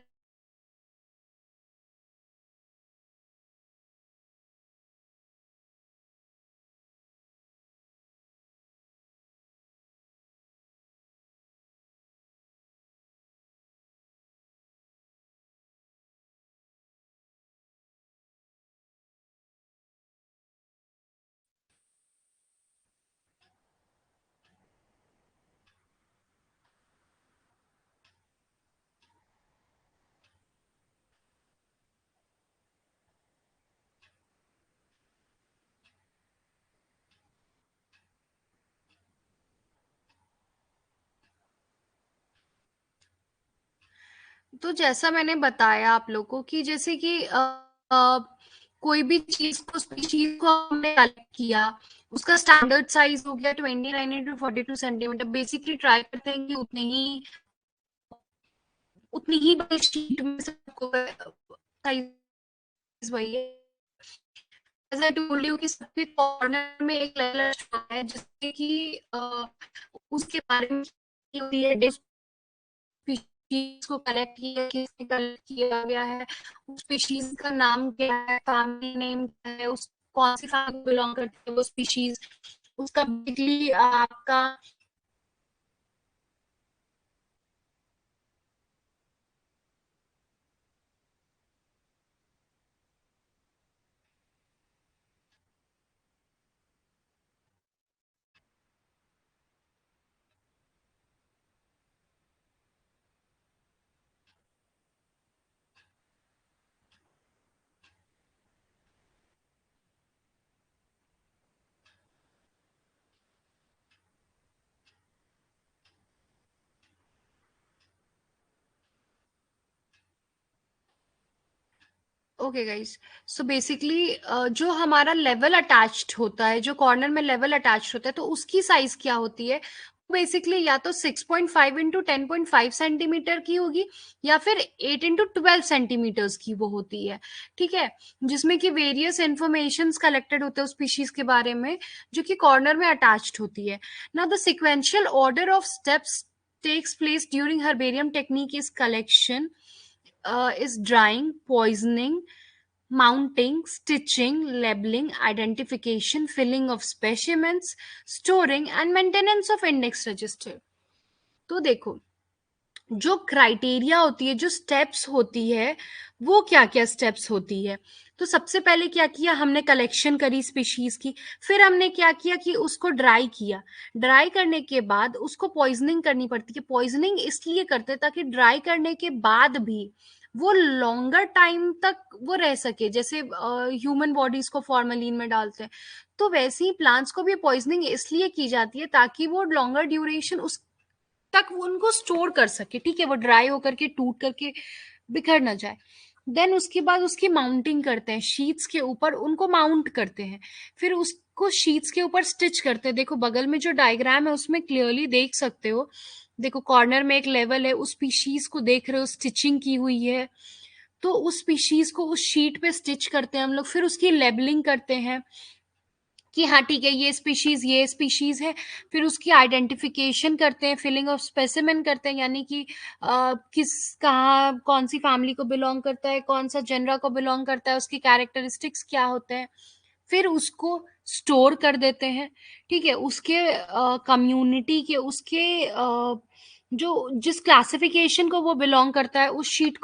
तो जैसा मैंने बताया आप लोग को कि जैसे कि कोई भी चीज को स्पीशीज को हमने कलेक्ट किया, उसका स्टैंडर्ड साइज हो गया 29 into 42 सेंटीमीटर, बेसिकली ट्राई करते हैं कि उतनी ही बड़ी शीट में सबको साइज वही है। जैसे टोल्ड यू कि सबके कॉर्नर में एक लेयर है जिससे कि उसके बारे में होती है, स्पीशीज को कलेक्ट किया, किसने कलेक्ट किया गया है, उस स्पीशीज का नाम क्या है, फैमिली नेम क्या है, उस कौन सी फैमिली बिलोंग करती है वो स्पीशीज, उसका बेसिकली आपका। ओके गाइस, सो बेसिकली जो हमारा लेवल अटैच्ड होता है, जो कॉर्नर में लेवल अटैच्ड होता है, तो उसकी साइज क्या होती है, बेसिकली या तो 6.5 into 10.5 सेंटीमीटर की होगी, या फिर 8 into 12 सेंटीमीटर्स की वो होती है, ठीक है, जिसमें कि वेरियस इंफॉर्मेशन कलेक्टेड होते हैं उस स्पीशीज के बारे में, जो कि कॉर्नर में अटैच्ड होती है। Now the sequential order of steps takes place during herbarium technique is collection, is drying, poisoning, mounting, stitching, labeling, identification, filling of specimens, storing and maintenance of index register। तो देखो, जो criteria होती है, जो steps होती है, वो क्या क्या स्टेप्स होती है। तो सबसे पहले क्या किया हमने, कलेक्शन करी स्पीशीज की, फिर हमने क्या किया कि उसको ड्राई किया, ड्राई करने के बाद उसको पॉइजनिंग करनी पड़ती है। पॉइजनिंग इसलिए करते हैं ताकि ड्राई करने के बाद भी वो लॉन्गर टाइम तक वो रह सके, जैसे ह्यूमन बॉडीज को फॉर्मेलिन में डालते हैं, तो वैसे ही प्लांट्स को भी पॉइजनिंग इसलिए की जाती है ताकि वो लॉन्गर ड्यूरेशन उस तक वो उनको स्टोर कर सके, ठीक है, वो ड्राई होकर के टूट करके बिखर ना जाए। देन उसके बाद उसकी माउंटिंग करते हैं, शीट्स के ऊपर उनको माउंट करते हैं, फिर उस को शीट्स के ऊपर स्टिच करते हैं। देखो बगल में जो डायग्राम है उसमें क्लियरली देख सकते हो, देखो कॉर्नर में एक लेवल है, उस स्पीशीज को देख रहे हो, स्टिचिंग की हुई है। तो उस स्पीशीज को उस शीट पे स्टिच करते हैं हम लोग, फिर उसकी लेबलिंग करते हैं कि हाँ ठीक है ये स्पीशीज है। फिर उसकी आइडेंटिफिकेशन करते हैं, फिलिंग ऑफ स्पेसिमेन करते हैं, यानी कि किस कहाँ कौन सी फैमिली को बिलोंग करता है, कौन सा जेनरा को बिलोंग करता है, उसकी कैरेक्टरिस्टिक्स क्या होते हैं। फिर उसको स्टोर कर देते हैं। ठीक है, उसके कम्युनिटी के उसके जो जिस क्लासिफिकेशन को वो बिलोंग करता है उस शीट।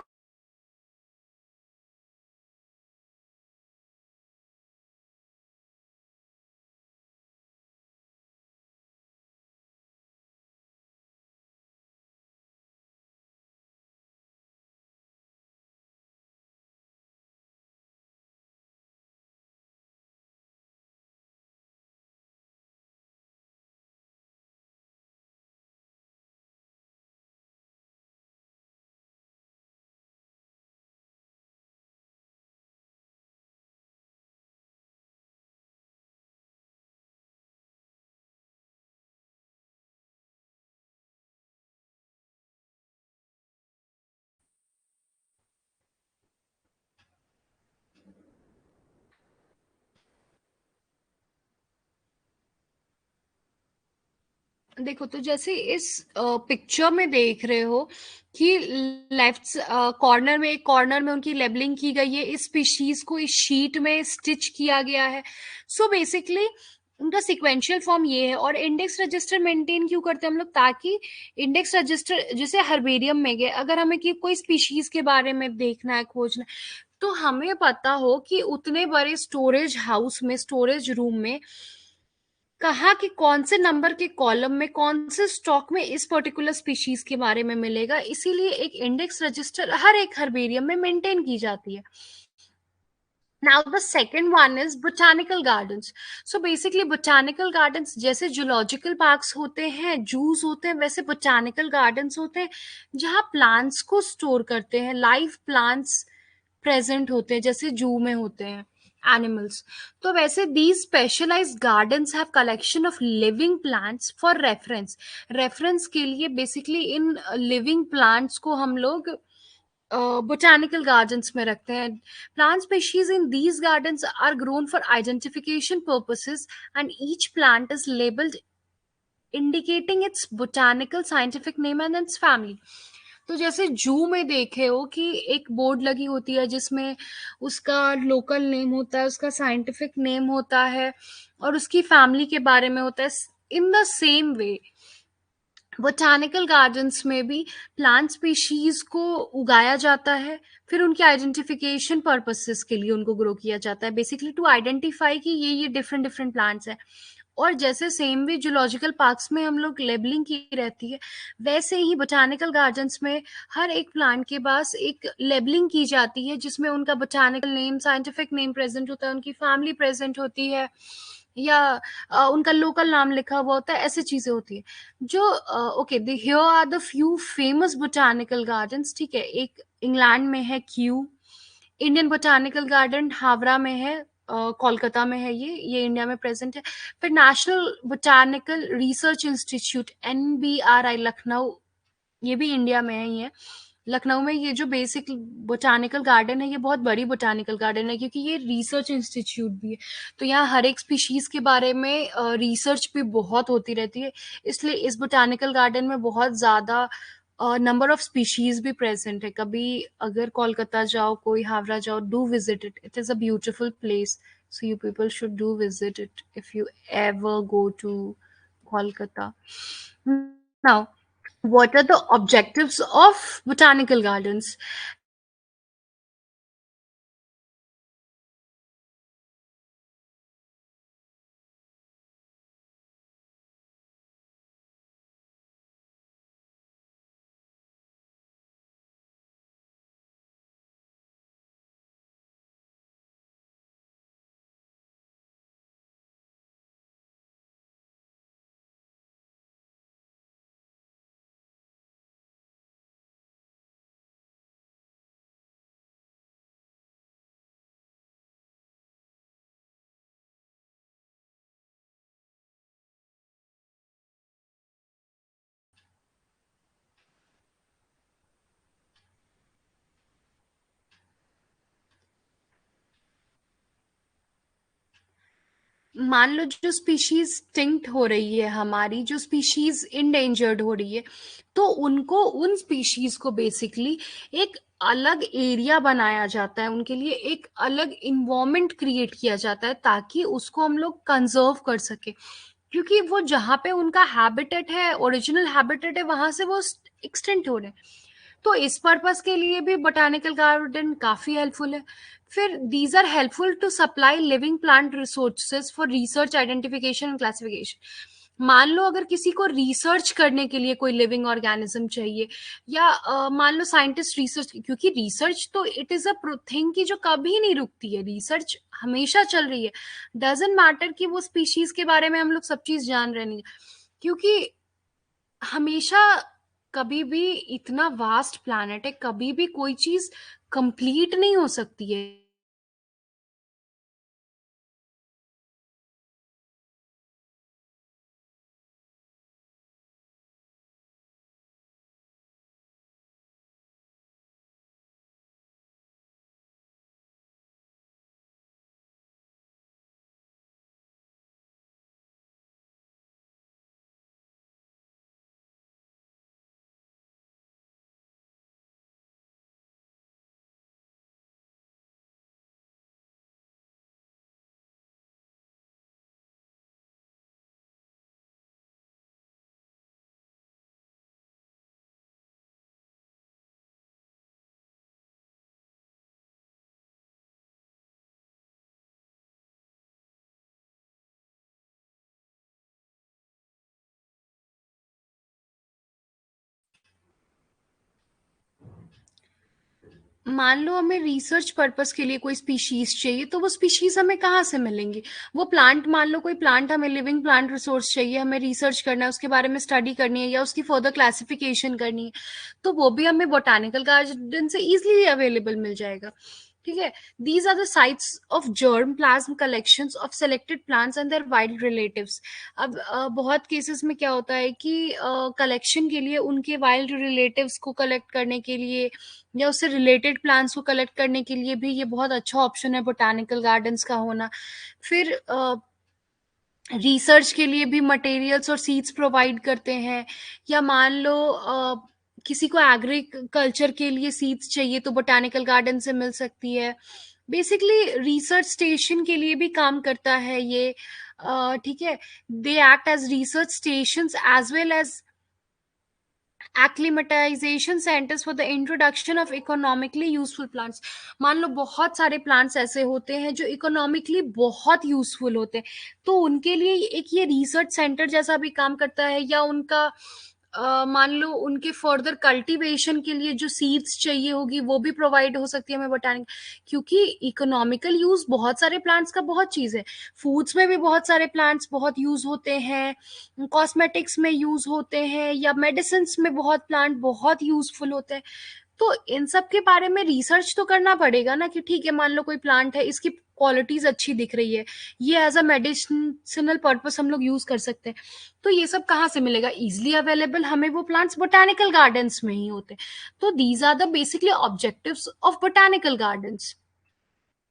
देखो तो जैसे इस पिक्चर में देख रहे हो कि लेफ्ट कॉर्नर में, एक कॉर्नर में उनकी लेबलिंग की गई है, इस स्पीशीज को इस शीट में स्टिच किया गया है। सो बेसिकली उनका सिक्वेंशियल फॉर्म ये है। और इंडेक्स रजिस्टर मेंटेन क्यों करते हैं हम लोग, ताकि इंडेक्स रजिस्टर जैसे हर्बेरियम में गए, अगर हमें कि कोई स्पीशीज के बारे में देखना है, खोजना है, तो हमें पता हो कि उतने बड़े स्टोरेज हाउस में, स्टोरेज रूम में कहा कि कौन से नंबर के कॉलम में कौन से स्टॉक में इस पर्टिकुलर स्पीशीज के बारे में मिलेगा। इसीलिए एक इंडेक्स रजिस्टर हर एक हर्बेरियम में मेंटेन की जाती है। Now the second one is botanical gardens. So basically botanical gardens जैसे जूलॉजिकल पार्क्स होते हैं, जूस होते हैं, वैसे बोटानिकल गार्डन्स होते हैं जहाँ प्लांट्स को स्टोर करते हैं, लाइव प्लांट्स प्रेजेंट होते हैं जैसे जू में होते हैं एनिमल्स। तो वैसे these specialized gardens have collection of living plants for reference. Reference के लिए बेसिकली इन लिविंग प्लांट्स को हम लोग botanical gardens में रखते हैं। Plant species in these gardens are grown for identification purposes, and each plant is labeled indicating its botanical scientific name and its family. तो जैसे जू में देखे हो कि एक बोर्ड लगी होती है जिसमें उसका लोकल नेम होता है, उसका साइंटिफिक नेम होता है और उसकी फैमिली के बारे में होता है। In the same way botanical gardens में भी प्लांट स्पीशीज को उगाया जाता है, फिर उनके आइडेंटिफिकेशन पर्पसेस के लिए उनको ग्रो किया जाता है, बेसिकली टू आइडेंटिफाई कि ये डिफरेंट डिफरेंट प्लांट्स हैं। और जैसे सेम वे जूलॉजिकल पार्क्स में हम लोग लेबलिंग की रहती है, वैसे ही बोटानिकल गार्डन्स में हर एक प्लांट के पास एक लेबलिंग की जाती है जिसमें उनका botanical name, scientific name present होता है, उनकी फैमिली प्रेजेंट होती है, या उनका लोकल नाम लिखा हुआ होता है, ऐसी चीजें होती है। जो okay, here are the few famous botanical gardens. ठीक है, एक इंग्लैंड में है Kew, Indian botanical garden Howrah में है, कोलकाता में है, ये इंडिया में प्रेजेंट है। फिर national botanical research institute NBRI Lucknow, ये भी इंडिया में है ही है। लखनऊ में ये जो बेसिक बोटानिकल गार्डन है, ये बहुत बड़ी बोटानिकल गार्डन है क्योंकि ये रिसर्च इंस्टीट्यूट भी है। तो यहाँ हर एक स्पीशीज के बारे में रिसर्च भी बहुत होती रहती है, इसलिए इस बोटानिकल गार्डन में बहुत ज्यादा नंबर ऑफ स्पीशीज भी प्रेजेंट है। कभी अगर कोलकाता जाओ, कोई हावड़ा जाओ, do visit it, it is a beautiful place. So you people should do visit it if you ever go to Kolkata. Now, what are the objectives of botanical gardens? मान लो जो species extinct हो रही है, हमारी जो species endangered हो रही है, तो उनको, उन स्पीशीज को बेसिकली एक अलग एरिया बनाया जाता है, उनके लिए एक अलग इन्वायरमेंट क्रिएट किया जाता है ताकि उसको हम लोग कंजर्व कर सके, क्योंकि वो जहाँ पे उनका हैबिटेट है, ओरिजिनल हैबिटेट है, वहां से वो एक्सटेंट हो रहे हैं। तो इस पर्पस के लिए भी बोटानिकल गार्डन काफी हेल्पफुल है। फिर these are helpful to supply living plant resources for research, identification and classification. मान लो अगर किसी को रिसर्च करने के लिए कोई लिविंग ऑर्गेनिज्म चाहिए, या मान लो साइंटिस्ट रिसर्च, क्योंकि रिसर्च तो इट इज अ थिंग की जो कभी नहीं रुकती है, रिसर्च हमेशा चल रही है। डजेंट मैटर कि वो स्पीशीज के बारे में हम लोग सब चीज जान रहे नहीं, क्योंकि हमेशा, कभी भी, इतना वास्ट प्लैनेट है, कभी भी कोई चीज कंप्लीट नहीं हो सकती है। मान लो हमें रिसर्च पर्पस के लिए कोई स्पीशीज चाहिए, तो वो स्पीशीज हमें कहाँ से मिलेंगी? वो प्लांट, मान लो कोई प्लांट, हमें लिविंग प्लांट रिसोर्स चाहिए, हमें रिसर्च करना है, उसके बारे में स्टडी करनी है या उसकी फर्दर क्लासिफिकेशन करनी है, तो वो भी हमें बोटानिकल गार्डन से इजीली अवेलेबल मिल जाएगा। ठीक है। These are the sites of germplasm collections of selected plants and their wild relatives. अब बहुत केसेस में क्या होता है कि कलेक्शन के लिए, उनके वाइल्ड रिलेटिव्स को कलेक्ट करने के लिए या उससे रिलेटेड प्लांट्स को कलेक्ट करने के लिए भी ये बहुत अच्छा ऑप्शन है बोटानिकल गार्डन्स का होना। फिर रिसर्च के लिए भी मटेरियल्स और सीड्स प्रोवाइड करते हैं, या मान लो किसी को एग्रीकल्चर के लिए सीड्स चाहिए तो बोटानिकल गार्डन से मिल सकती है। बेसिकली रिसर्च स्टेशन के लिए भी काम करता है ये। ठीक है। They act as research stations as well as acclimatization centres for the introduction of economically useful plants. मान लो बहुत सारे प्लांट्स ऐसे होते हैं जो इकोनॉमिकली बहुत यूजफुल होते हैं, तो उनके लिए एक ये रिसर्च सेंटर जैसा भी काम करता है, या उनका मान लो उनके फर्दर कल्टीवेशन के लिए जो सीड्स चाहिए होगी वो भी प्रोवाइड हो सकती है हमें बोटानिक, क्योंकि इकोनॉमिकल यूज बहुत सारे प्लांट्स का बहुत चीज है। फूड्स में भी बहुत सारे प्लांट्स बहुत यूज होते हैं, कॉस्मेटिक्स में यूज होते हैं, या मेडिसिन में बहुत प्लांट बहुत यूजफुल होते हैं। तो इन सब के बारे में रिसर्च तो करना पड़ेगा ना, कि ठीक है, मान लो कोई प्लांट है, इसकी क्वालिटीज अच्छी दिख रही है, ये एज अ मेडिसिनल पर्पस हम लोग यूज कर सकते हैं, तो ये सब कहाँ से मिलेगा? इजिली अवेलेबल हमें वो प्लांट्स बोटानिकल गार्डन्स में ही होते हैं। तो these are the basically objectives of botanical gardens.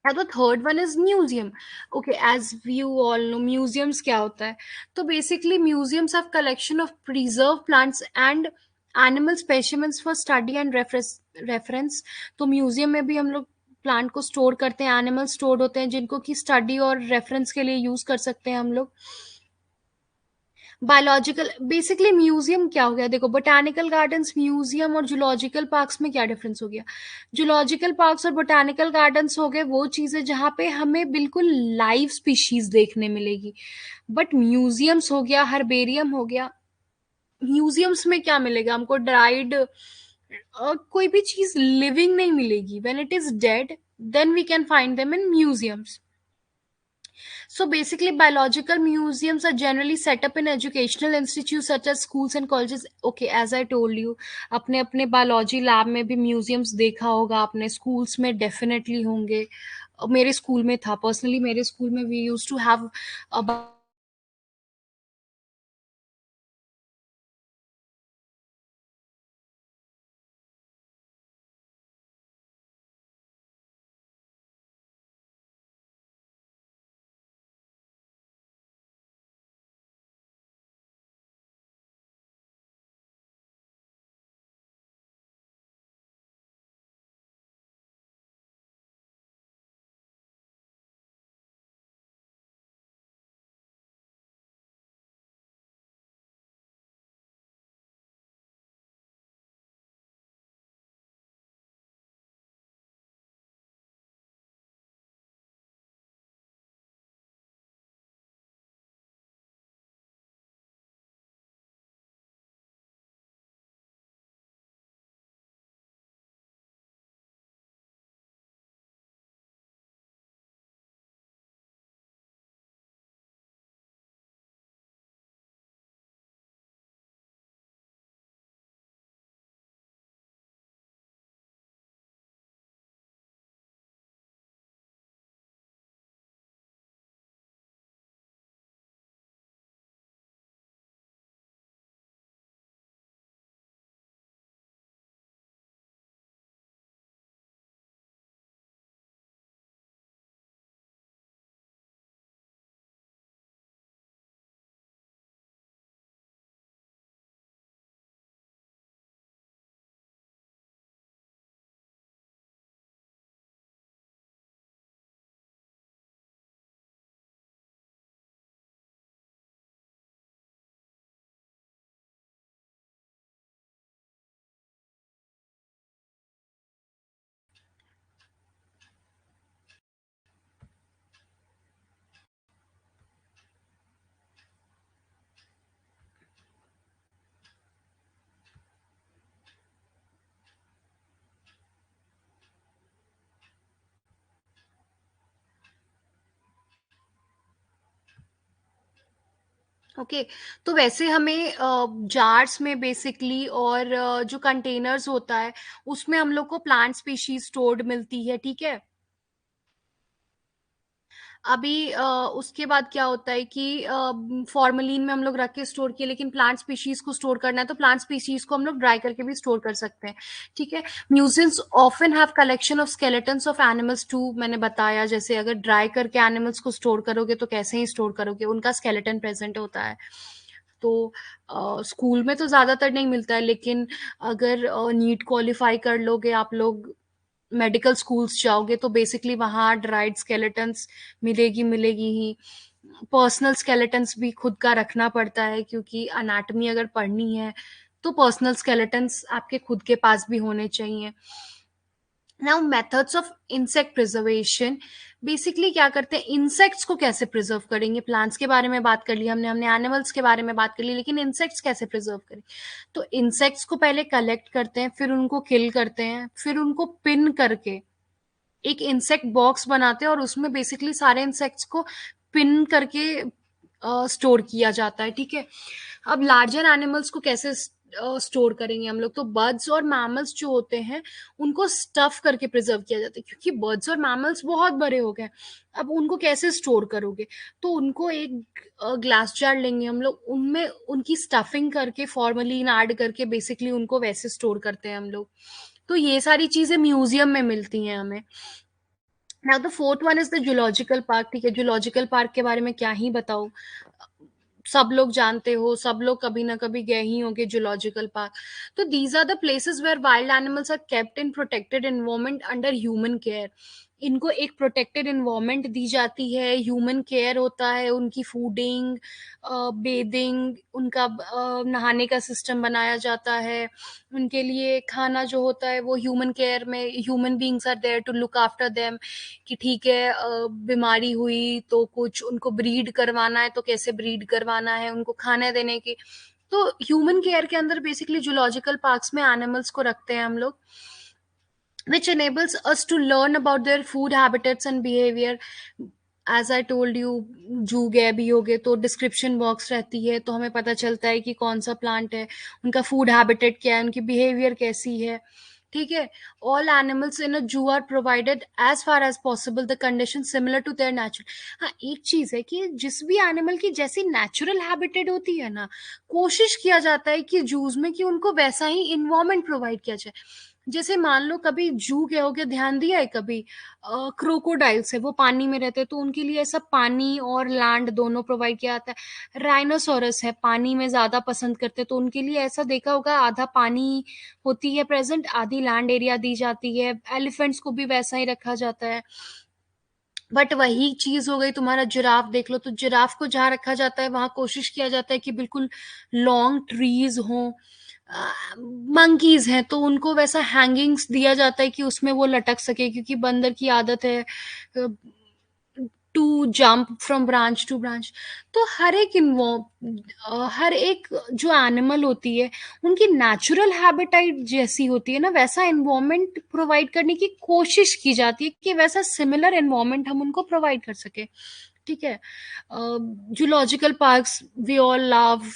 And the third one is museum. Okay, as you all know, museums क्या होता है? तो basically museums have collection of preserved plants and animal specimens for study and reference. तो museum में भी हम लोग plant को स्टोर करते हैं, एनिमल स्टोर होते हैं जिनको कि स्टडी और रेफरेंस के लिए यूज कर सकते हैं हम लोग। बायोलॉजिकल, बेसिकली म्यूजियम क्या हो गया, देखो बोटानिकल गार्डन्स, म्यूजियम और जूलॉजिकल पार्क्स में क्या डिफरेंस हो गया? जूलॉजिकल पार्क्स और बोटानिकल गार्डन्स हो गए वो चीजें जहाँ पे हमें बिल्कुल लाइव स्पीशीज देखने मिलेगी, बट म्यूजियम्स हो गया, हर्बेरियम हो गया, म्यूजियम्स में क्या मिलेगा हमको? ड्राइड, कोई भी चीज लिविंग नहीं मिलेगी। When it is dead, then we can find them in museums. So basically, biological museums are generally set up in educational institutes such as schools and colleges. Okay, as I told you, अपने अपने biology lab में भी museums देखा होगा, अपने schools में definitely होंगे। मेरे स्कूल में था, पर्सनली मेरे स्कूल में we use to have okay. तो वैसे हमें जार्स में बेसिकली और जो कंटेनर्स होता है उसमें हम लोग को प्लांट स्पीशीज स्टोर्ड मिलती है, ठीक है। अभी उसके बाद क्या होता है कि फॉर्मलिन में हम लोग रख के स्टोर किए, लेकिन प्लांट स्पीशीज को स्टोर करना है तो प्लांट स्पीशीज को हम लोग ड्राई करके भी स्टोर कर सकते हैं, ठीक है। Museums often have collection of skeletons of animals too, मैंने बताया जैसे अगर ड्राई करके एनिमल्स को स्टोर करोगे तो कैसे ही स्टोर करोगे, उनका स्केलेटन प्रेजेंट होता है। तो स्कूल में तो ज्यादातर नहीं मिलता है, लेकिन अगर नीट क्वालिफाई कर लोगे आप लोग, मेडिकल स्कूल्स जाओगे तो बेसिकली वहाँ ड्राइड स्केलेटन्स मिलेगी मिलेगी ही। पर्सनल स्केलेटन्स भी खुद का रखना पड़ता है, क्योंकि अनाटमी अगर पढ़नी है तो पर्सनल स्केलेटन्स आपके खुद के पास भी होने चाहिए। Now methods of insect preservation, basically क्या करते हैं, इंसेक्ट्स को कैसे प्रिजर्व करेंगे। प्लांट्स के बारे में बात कर ली हमने, हमने एनिमल्स के बारे में बात कर ली, लेकिन इंसेक्ट्स कैसे प्रिजर्व करें। तो इंसेक्ट्स को पहले कलेक्ट करते हैं, फिर उनको किल करते हैं, फिर उनको पिन करके एक इंसेक्ट बॉक्स बनाते हैं और उसमें बेसिकली सारे इंसेक्ट्स को पिन करके स्टोर किया जाता है, ठीक है। अब लार्जर एनिमल्स को कैसे स्टोर करेंगे हम लोग, तो बर्ड्स और मैमल्स जो होते हैं उनको स्टफ करके प्रिजर्व किया जाता है, क्योंकि बर्ड्स और मैमल्स बहुत बड़े हो गए। अब उनको कैसे स्टोर करोगे, तो उनको एक ग्लास जार लेंगे हम लोग, उनमें उनकी स्टफिंग करके फॉर्मलिन ऐड करके बेसिकली उनको वैसे स्टोर करते हैं हम लोग। तो ये सारी चीजें म्यूजियम में मिलती हैं हमें। Now the fourth one is the zoological park, ठीक है। जूलॉजिकल पार्क के बारे में क्या ही बताऊं, सब लोग जानते हो, सब लोग कभी ना कभी गए ही होंगे जूलॉजिकल पार्क। तो these are the places where wild animals are kept in protected environment under human care. इनको एक प्रोटेक्टेड एनवायरनमेंट दी जाती है, ह्यूमन केयर होता है, उनकी फूडिंग, बेदिंग, उनका नहाने का सिस्टम बनाया जाता है, उनके लिए खाना जो होता है वो ह्यूमन केयर में, human beings are there to look after them, कि ठीक है बीमारी हुई तो कुछ उनको ब्रीड करवाना है तो कैसे ब्रीड करवाना है, उनको खाना देने की। तो ह्यूमन केयर के अंदर बेसिकली जूलॉजिकल पार्क्स में एनिमल्स को रखते हैं हम लोग, which enables us to learn about their food habits and behavior. As I told you, zoo गए भी होगे तो डिस्क्रिप्शन बॉक्स रहती है, तो हमें पता चलता है कि कौन सा प्लांट है, उनका फूड हैबिटेट क्या है, उनकी बिहेवियर कैसी है, ठीक है। All animals in a zoo are provided as far as possible the condition similar to their natural. हाँ, एक चीज है कि जिस भी एनिमल की जैसी नेचुरल हैबिटेट होती है ना, कोशिश किया जाता है कि जूज में कि उनको वैसा ही इन्वायरमेंट प्रोवाइड किया जाए। जैसे मान लो कभी जू गए होगे, ध्यान दिया है कभी, क्रोकोडाइल्स है वो पानी में रहते हैं तो उनके लिए ऐसा पानी और लैंड दोनों प्रोवाइड किया जाता है। राइनोसोरस है, पानी में ज्यादा पसंद करते हैं तो उनके लिए ऐसा देखा होगा, आधा पानी होती है प्रेजेंट, आधी लैंड एरिया दी जाती है। एलिफेंट्स को भी वैसा ही रखा जाता है। बट वही चीज हो गई तुम्हारा जिराफ देख लो, तो जिराफ को जहाँ रखा जाता है वहां कोशिश किया जाता है कि बिल्कुल लॉन्ग ट्रीज हों। मंकीज हैं तो उनको वैसा हैंगिंग्स दिया जाता है कि उसमें वो लटक सके, क्योंकि बंदर की आदत है to jump from branch to branch. तो हर एक जो एनिमल होती है उनकी नेचुरल हैबिटाइट जैसी होती है ना, वैसा एनवायरनमेंट प्रोवाइड करने की कोशिश की जाती है कि वैसा सिमिलर एनवायरनमेंट हम उनको प्रोवाइड कर सके, ठीक है। Zoological parks, we all love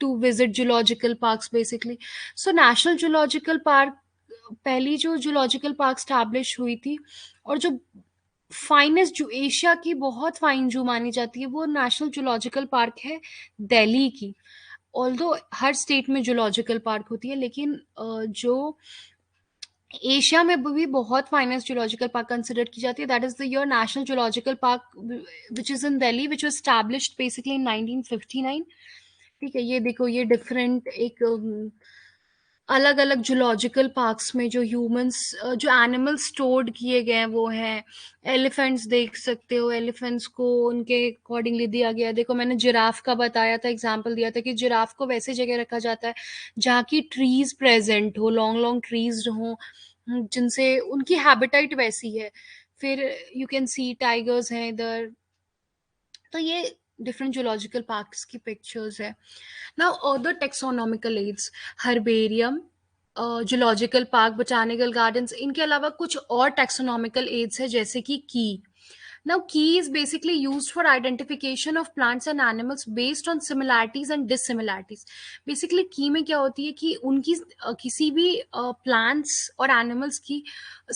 to visit zoological parks basically. So national zoological park, पहली जो जूलॉजिकल पार्क स्टैब्लिश हुई थी और जो फाइनेस्ट जू, एशिया की बहुत फाइन जू मानी जाती है, वो नेशनल जूलॉजिकल पार्क है दिल्ली की। ऑल्दो हर स्टेट में जूलॉजिकल पार्क होती है, लेकिन जो एशिया में भी बहुत फाइनेस्ट जूलॉजिकल पार्क कंसिडर की जाती है, that is the your national zoological park which is in Delhi, which was established basically in 1959, ठीक है। ये देखो, ये डिफरेंट एक अलग अलग जूलॉजिकल पार्क्स में जो ह्यूमंस, जो एनिमल्स स्टोर्ड किए गए हैं वो हैं। एलिफेंट्स देख सकते हो, एलिफेंट्स को उनके अकॉर्डिंगली दिया गया है। देखो मैंने जिराफ का बताया था, एग्जांपल दिया था कि जिराफ को वैसे जगह रखा जाता है जहाँ की ट्रीज प्रेजेंट हो, लॉन्ग लॉन्ग ट्रीज हो, जिनसे उनकी हैबिटेट वैसी है। फिर यू कैन सी टाइगर्स हैं इधर। तो ये डिफरेंट जूलॉजिकल पार्क्स की पिक्चर्स है। Now other taxonomical aids, herbarium, zoological park, botanical gardens, इनके अलावा कुछ और टेक्सोनॉमिकल एड्स है जैसे कि की। Now, key is basically used for identification of plants and animals based on similarities and dissimilarities. Basically, key में क्या होती है कि उनकी किसी भी plants और animals की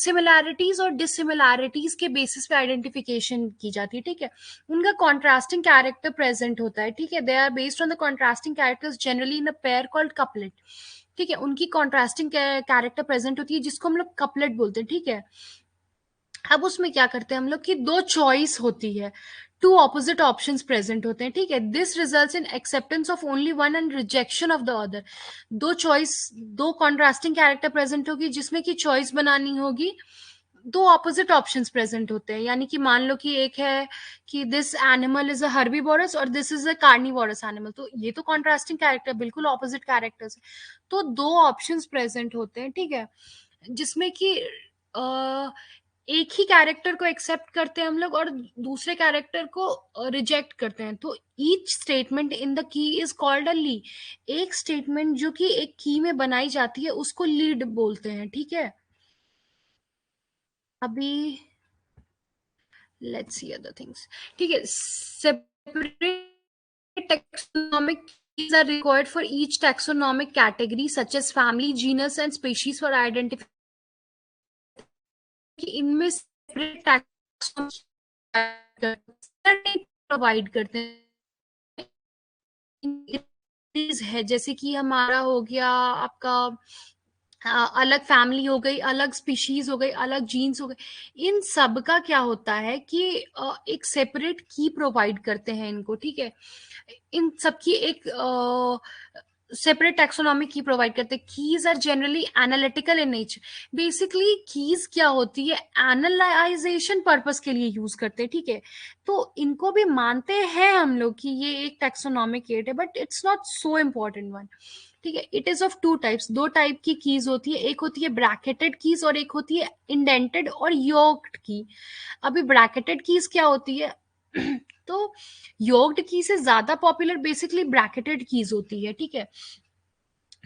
similarities और dissimilarities के basis पे identification की जाती है, ठीक है. उनका contrasting character present होता है, ठीक है. They are based on the contrasting characters generally in a pair called couplet. ठीक है, उनकी कॉन्ट्रास्टिंग कैरेक्टर प्रेजेंट होती है जिसको हम लोग कपलेट बोलते हैं, ठीक है. अब उसमें क्या करते हैं हम लोग कि दो चॉइस होती है, टू ऑपोजिट ऑप्शंस प्रेजेंट होते हैं, ठीक है. This results in acceptance of only one and rejection of the other. दो चॉइस, दो कॉन्ट्रास्टिंग कैरेक्टर प्रेजेंट होगी जिसमें कि चॉइस बनानी होगी, दो ऑपोजिट ऑप्शंस प्रेजेंट होते हैं. यानी कि मान लो कि एक है कि this animal is a herbivorous और this is a carnivorous animal, तो ये तो कॉन्ट्रास्टिंग कैरेक्टर, बिल्कुल ऑपोजिट कैरेक्टर्स है. तो दो ऑप्शंस प्रेजेंट होते हैं, ठीक है, जिसमें कि एक ही कैरेक्टर को एक्सेप्ट करते हैं हम लोग और दूसरे कैरेक्टर को रिजेक्ट करते हैं. तो each statement in the key is called a lead. एक स्टेटमेंट जो कि एक की में बनाई जाती है उसको लीड बोलते हैं, ठीक है. अभी लेट्स सी अदर थिंग्स, ठीक है. Separate taxonomic keys are required for each taxonomic category such as family, genus and species for identification. इनमें सेपरेट टैक्सोनॉमी प्रोवाइड करते हैं. है जैसे कि हमारा हो गया आपका अलग फैमिली हो गई, अलग स्पीशीज हो गई, अलग जीन्स हो गए. इन सब का क्या होता है कि एक सेपरेट की प्रोवाइड करते हैं इनको, ठीक है. इन सब की एक सेपरेट टैक्सोनॉमी की प्रोवाइड करते हैं. Keys are generally analytical in nature. Basically keys क्या होती है, एनालाइजेशन पर्पस के लिए यूज करते हैं, ठीक है. तो इनको भी मानते हैं हम लोग कि ये एक टैक्सोनॉमिक एड है, but it's not so important one, ठीक है. It is of two types. दो टाइप की कीज होती है, एक होती है ब्रैकेटेड कीज और एक होती है इंडेंटेड और योक्ड की. अभी ब्रैकेटेड कीज क्या होती है तो योक्ड की से ज्यादा पॉपुलर बेसिकली ब्रैकेटेड कीज होती है, ठीक है.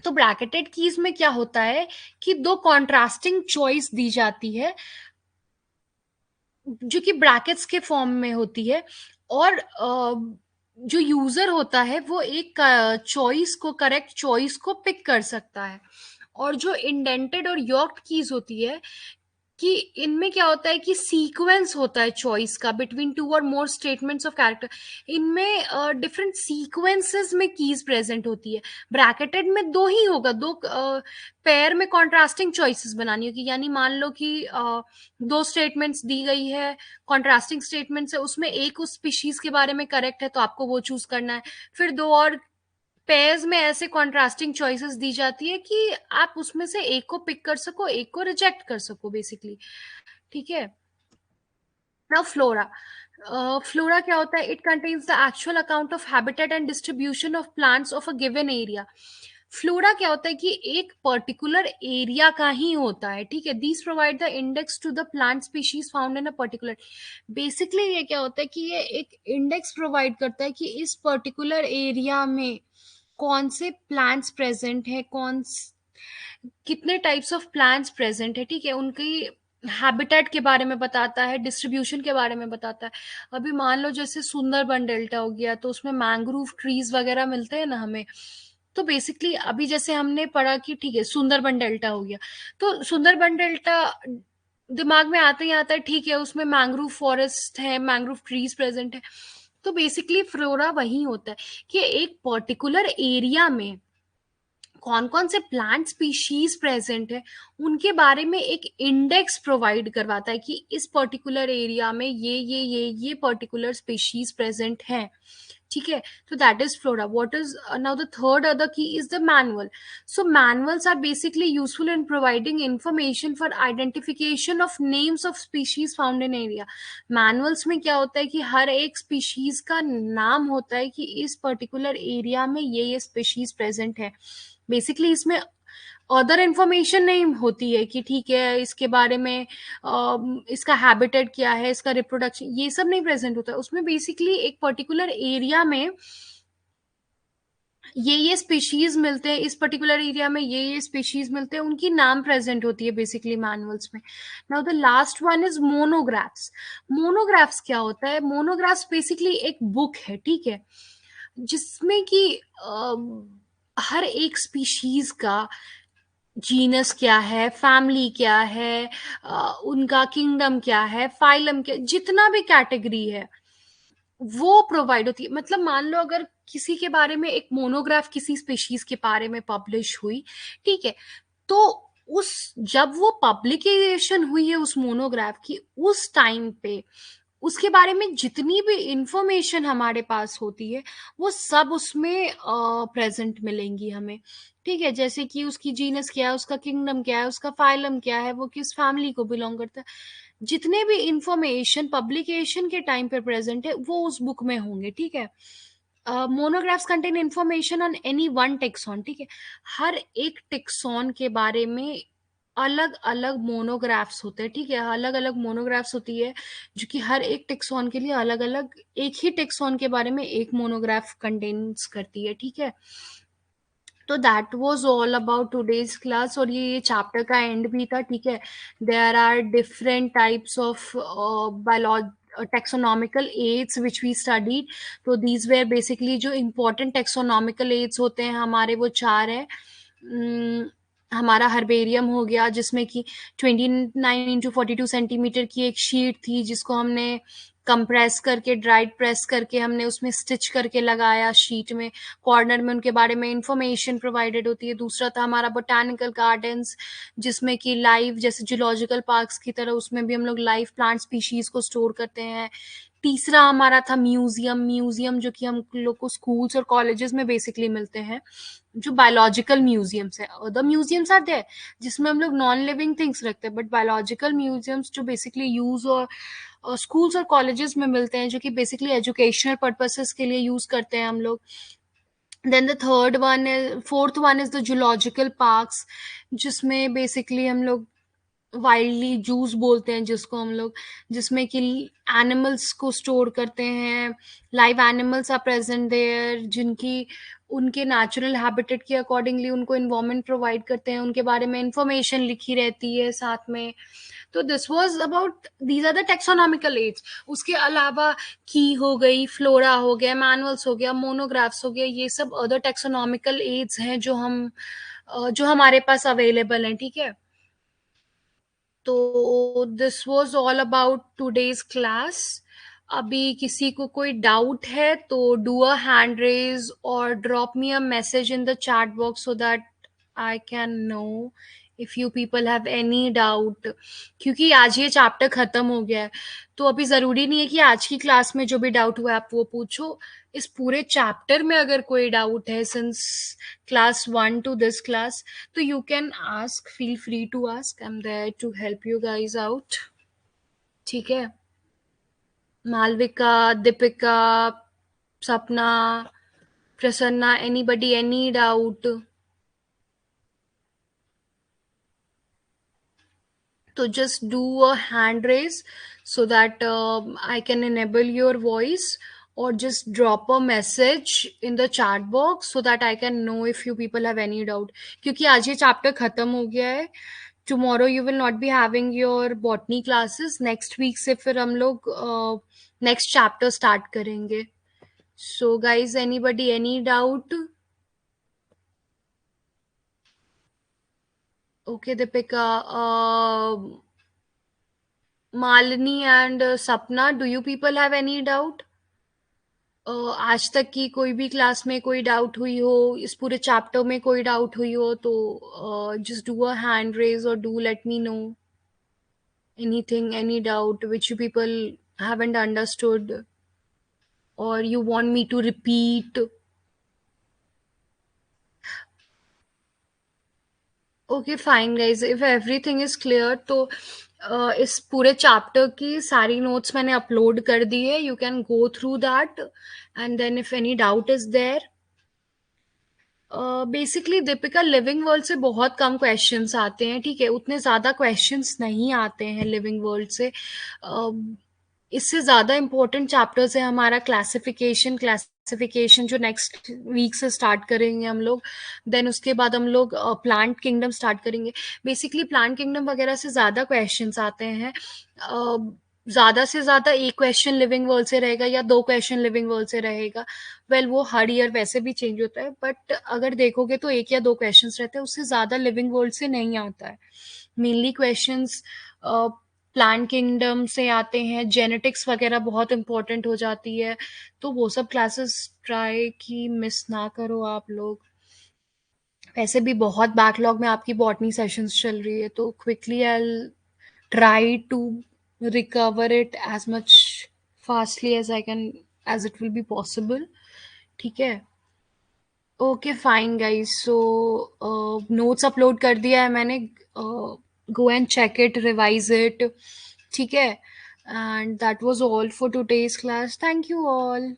तो ब्रैकेटेड कीज में क्या होता है कि दो कॉन्ट्रास्टिंग चॉइस दी जाती है जो कि ब्रैकेट्स के फॉर्म में होती है, और जो यूजर होता है वो एक चॉइस को, करेक्ट चॉइस को पिक कर सकता है. और जो इंडेंटेड और यॉक्ड कीज होती है कि इनमें क्या होता है कि सीक्वेंस होता है चॉइस का बिटवीन टू और मोर स्टेटमेंट्स ऑफ कैरेक्टर. इनमें डिफरेंट सीक्वेंसेस में कीज प्रेजेंट होती है. ब्रैकेटेड में दो ही होगा, दो पेयर में कॉन्ट्रास्टिंग चॉइसेस बनानी होगी. यानी मान लो कि दो स्टेटमेंट्स दी गई है, कॉन्ट्रास्टिंग स्टेटमेंट्स है, उसमें एक उस स्पीशीज के बारे में करेक्ट है तो आपको वो चूज करना है. फिर दो और पेयर्स में ऐसे कॉन्ट्रास्टिंग चॉइसेस दी जाती है कि आप उसमें से एक को पिक कर सको, एक को रिजेक्ट कर सको बेसिकली, ठीक है. Now flora. फ्लोरा क्या होता है, it contains the actual account of habitat and distribution of plants of a given area. Flora क्या होता है कि एक पर्टिकुलर एरिया का ही होता है, ठीक है. These provide the index to the plant species found in a particular. Basically ये क्या होता है कि ये एक इंडेक्स प्रोवाइड करता है कि इस पर्टिकुलर एरिया में कौन से प्लांट्स प्रेजेंट है, कितने टाइप्स ऑफ प्लांट्स प्रेजेंट है, ठीक है. उनकी हैबिटेट के बारे में बताता है, डिस्ट्रीब्यूशन के बारे में बताता है. अभी मान लो जैसे सुंदरबन डेल्टा हो गया तो उसमें मैंग्रोव ट्रीज वगैरह मिलते हैं ना हमें. तो बेसिकली अभी जैसे हमने पढ़ा कि ठीक है सुंदरबन डेल्टा हो गया, तो सुंदरबन डेल्टा दिमाग में आते ही आता है, ठीक है उसमें मैंग्रोव फॉरेस्ट है, मैंग्रोव ट्रीज प्रेजेंट है. तो बेसिकली फ्लोरा वही होता है कि एक पर्टिकुलर एरिया में कौन कौन से प्लांट स्पीशीज प्रेजेंट है उनके बारे में एक इंडेक्स प्रोवाइड करवाता है कि इस पर्टिकुलर एरिया में ये पर्टिकुलर स्पीशीज प्रेजेंट है, ठीक है. तो that is flora. What is now the third other key is the manual. So manuals are basically useful in providing information for identification of names of species found in area. Manuals में क्या होता है कि हर एक species का नाम होता है कि इस पर्टिकुलर एरिया में ये स्पीशीज प्रेजेंट है. बेसिकली इसमें अदर इंफॉर्मेशन नहीं होती है कि ठीक है इसके बारे में इसका हैबिटेट क्या है, इसका रिप्रोडक्शन, ये सब नहीं प्रेजेंट होता है उसमें. बेसिकली एक पर्टिकुलर एरिया में ये स्पीशीज मिलते हैं इस पर्टिकुलर एरिया में, ये स्पीशीज मिलते हैं, उनकी नाम प्रेजेंट होती है बेसिकली मैनुअल्स में. Now the last one is monographs. Monographs क्या होता है? मोनोग्राफ्स बेसिकली एक बुक है, ठीक है, जिसमें कि हर एक स्पीशीज का जीनस क्या है, फैमिली क्या है, उनका किंगडम क्या है, फाइलम क्या, जितना भी कैटेगरी है वो प्रोवाइड होती है. मतलब मान लो अगर किसी के बारे में एक मोनोग्राफ किसी स्पीशीज के बारे में पब्लिश हुई, ठीक है, तो उस जब वो पब्लिकेशन हुई है उस मोनोग्राफ की, उस टाइम पे उसके बारे में जितनी भी इंफॉर्मेशन हमारे पास होती है वो सब उसमें प्रेजेंट मिलेंगी हमें, ठीक है. जैसे कि उसकी जीनस क्या है, उसका किंगडम क्या है, उसका फाइलम क्या है, वो किस फैमिली को बिलोंग करता है, जितने भी इंफॉर्मेशन पब्लिकेशन के टाइम पर प्रेजेंट है वो उस बुक में होंगे, ठीक है. Monographs contain information on any one tax on, ठीक है. हर एक टेक्सॉन के बारे में अलग अलग मोनोग्राफ्स होते हैं, ठीक है, अलग अलग मोनोग्राफ्स होती है जो कि हर एक टेक्सॉन के लिए अलग अलग, एक ही टेक्सॉन के बारे में एक मोनोग्राफ कंटेन्स करती है, ठीक है. तो that was all about today's class, और ये चैप्टर का एंड भी था, ठीक है. There are different types of biology taxonomical aids which we studied. तो दीज वेयर बेसिकली जो इम्पोर्टेंट टेक्सोनॉमिकल एड्स होते हैं हमारे, वो चार है. हमारा हर्बेरियम हो गया, जिसमें कि 29 into 42 सेंटीमीटर की एक शीट थी जिसको हमने कंप्रेस करके, ड्राइड प्रेस करके हमने उसमें स्टिच करके लगाया शीट में. कॉर्नर में उनके बारे में इंफॉर्मेशन प्रोवाइडेड होती है. दूसरा था हमारा बोटानिकल गार्डन्स, जिसमें कि लाइव, जैसे जूलॉजिकल पार्क्स की तरह उसमें भी हम लोग लाइव प्लांट स्पीशीज को स्टोर करते हैं. तीसरा हमारा था म्यूजियम. म्यूजियम जो कि हम लोग को स्कूल्स और कॉलेजेस में बेसिकली मिलते हैं, जो बायोलॉजिकल म्यूजियम्स है. द म्यूजियम्स आर देयर जिसमें हम लोग नॉन लिविंग थिंग्स रखते हैं, बट बायोलॉजिकल म्यूजियम्स जो बेसिकली यूज और स्कूल्स और कॉलेजेस में मिलते हैं, जो कि बेसिकली एजुकेशनल पर्पसेस के लिए यूज करते हैं हम लोग. Then the fourth one is the zoological parks, जिसमें बेसिकली हम लोग वाइल्डली जूस बोलते हैं जिसको हम लोग, जिसमें कि एनिमल्स को स्टोर करते हैं. Live animals are present there, जिनकी उनके नेचुरल हैबिटेट के अकॉर्डिंगली उनको इन्वायरमेंट प्रोवाइड करते हैं, उनके बारे में इंफॉर्मेशन लिखी रहती है साथ में. तो this was about, these are the taxonomical aids. उसके अलावा की हो गई, फ्लोरा हो गया, मैनुअल्स हो गया, मोनोग्राफ्स हो गया, ये सब अदर टेक्सोनॉमिकल एड्स हैं जो हमारे पास अवेलेबल हैं, ठीक है. तो this was all about today's class. अभी किसी को कोई डाउट है तो डू अ हैंड रेज और drop me a message in the chat box so that I can know if you people have any doubt. क्योंकि आज ये चैप्टर खत्म हो गया है, तो अभी जरूरी नहीं है कि आज की क्लास में जो भी डाउट हुआ है आप वो पूछो. इस पूरे चैप्टर में अगर कोई डाउट है since class 1 to this class, so you can ask, feel free to ask. I'm there to help you guys out. ठीक है. मालविका, दीपिका, सपना, प्रसन्ना, anybody, any doubt? तो just do a hand raise so that I can enable your voice, or just drop a message in the chat box so that I can know if you people have any doubt. क्योंकि आज ये chapter खत्म हो गया है. Tomorrow you will not be having your botany classes. Next week से फिर हम लोग नेक्स्ट चैप्टर स्टार्ट करेंगे. So guys, anybody, any doubt? Okay Deepika, Malini and Sapna, do you people have any doubt? आज तक की कोई भी क्लास में कोई डाउट हुई हो, इस पूरे चैप्टर में कोई डाउट हुई हो, तो just do a hand raise और do let me know anything, any doubt which you people haven't understood or you want me to repeat. Okay, fine guys, if everything is clear, तो इस पूरे chapter की सारी notes मैंने upload कर दी है. You can go through that and then if any doubt is there. Basically Deepika, living world से बहुत कम क्वेश्चंस आते हैं, ठीक है, उतने ज़्यादा क्वेश्चंस नहीं आते हैं लिविंग वर्ल्ड से. इससे ज़्यादा इम्पोर्टेंट चैप्टर्स है हमारा क्लासिफिकेशन जो नेक्स्ट वीक से स्टार्ट करेंगे हम लोग। देन उसके बाद हम लोग प्लांट किंगडम स्टार्ट करेंगे। बेसिकली प्लांट किंगडम वगैरह से ज़्यादा क्वेश्चंस आते हैं। ज़्यादा से ज़्यादा एक क्वेश्चन लिविंग वर्ल्ड से रहेगा या 2 क्वेश्चन लिविंग वर्ल्ड से रहेगा। वेल वो हर ईयर वैसे भी चेंज होता है, बट अगर देखोगे तो 1 या 2 क्वेश्चंस रहते हैं, उससे ज़्यादा लिविंग वर्ल्ड से नहीं आता है। मेनली क्वेश्चंस प्लांट किंगडम से आते हैं, जेनेटिक्स वगैरह बहुत इंपॉर्टेंट हो जाती है, तो वो सब क्लासेस ट्राई की मिस ना करो आप लोग। वैसे भी बहुत बैकलॉग में आपकी बॉटनी सेशंस चल रही है, तो quickly I try to recover it as much fastly as I can, as it will be possible. ठीक है। Okay fine guys, so notes upload कर दिया है मैंने, go and check it, revise it. ठीक है। And that was all for today's class. Thank you all.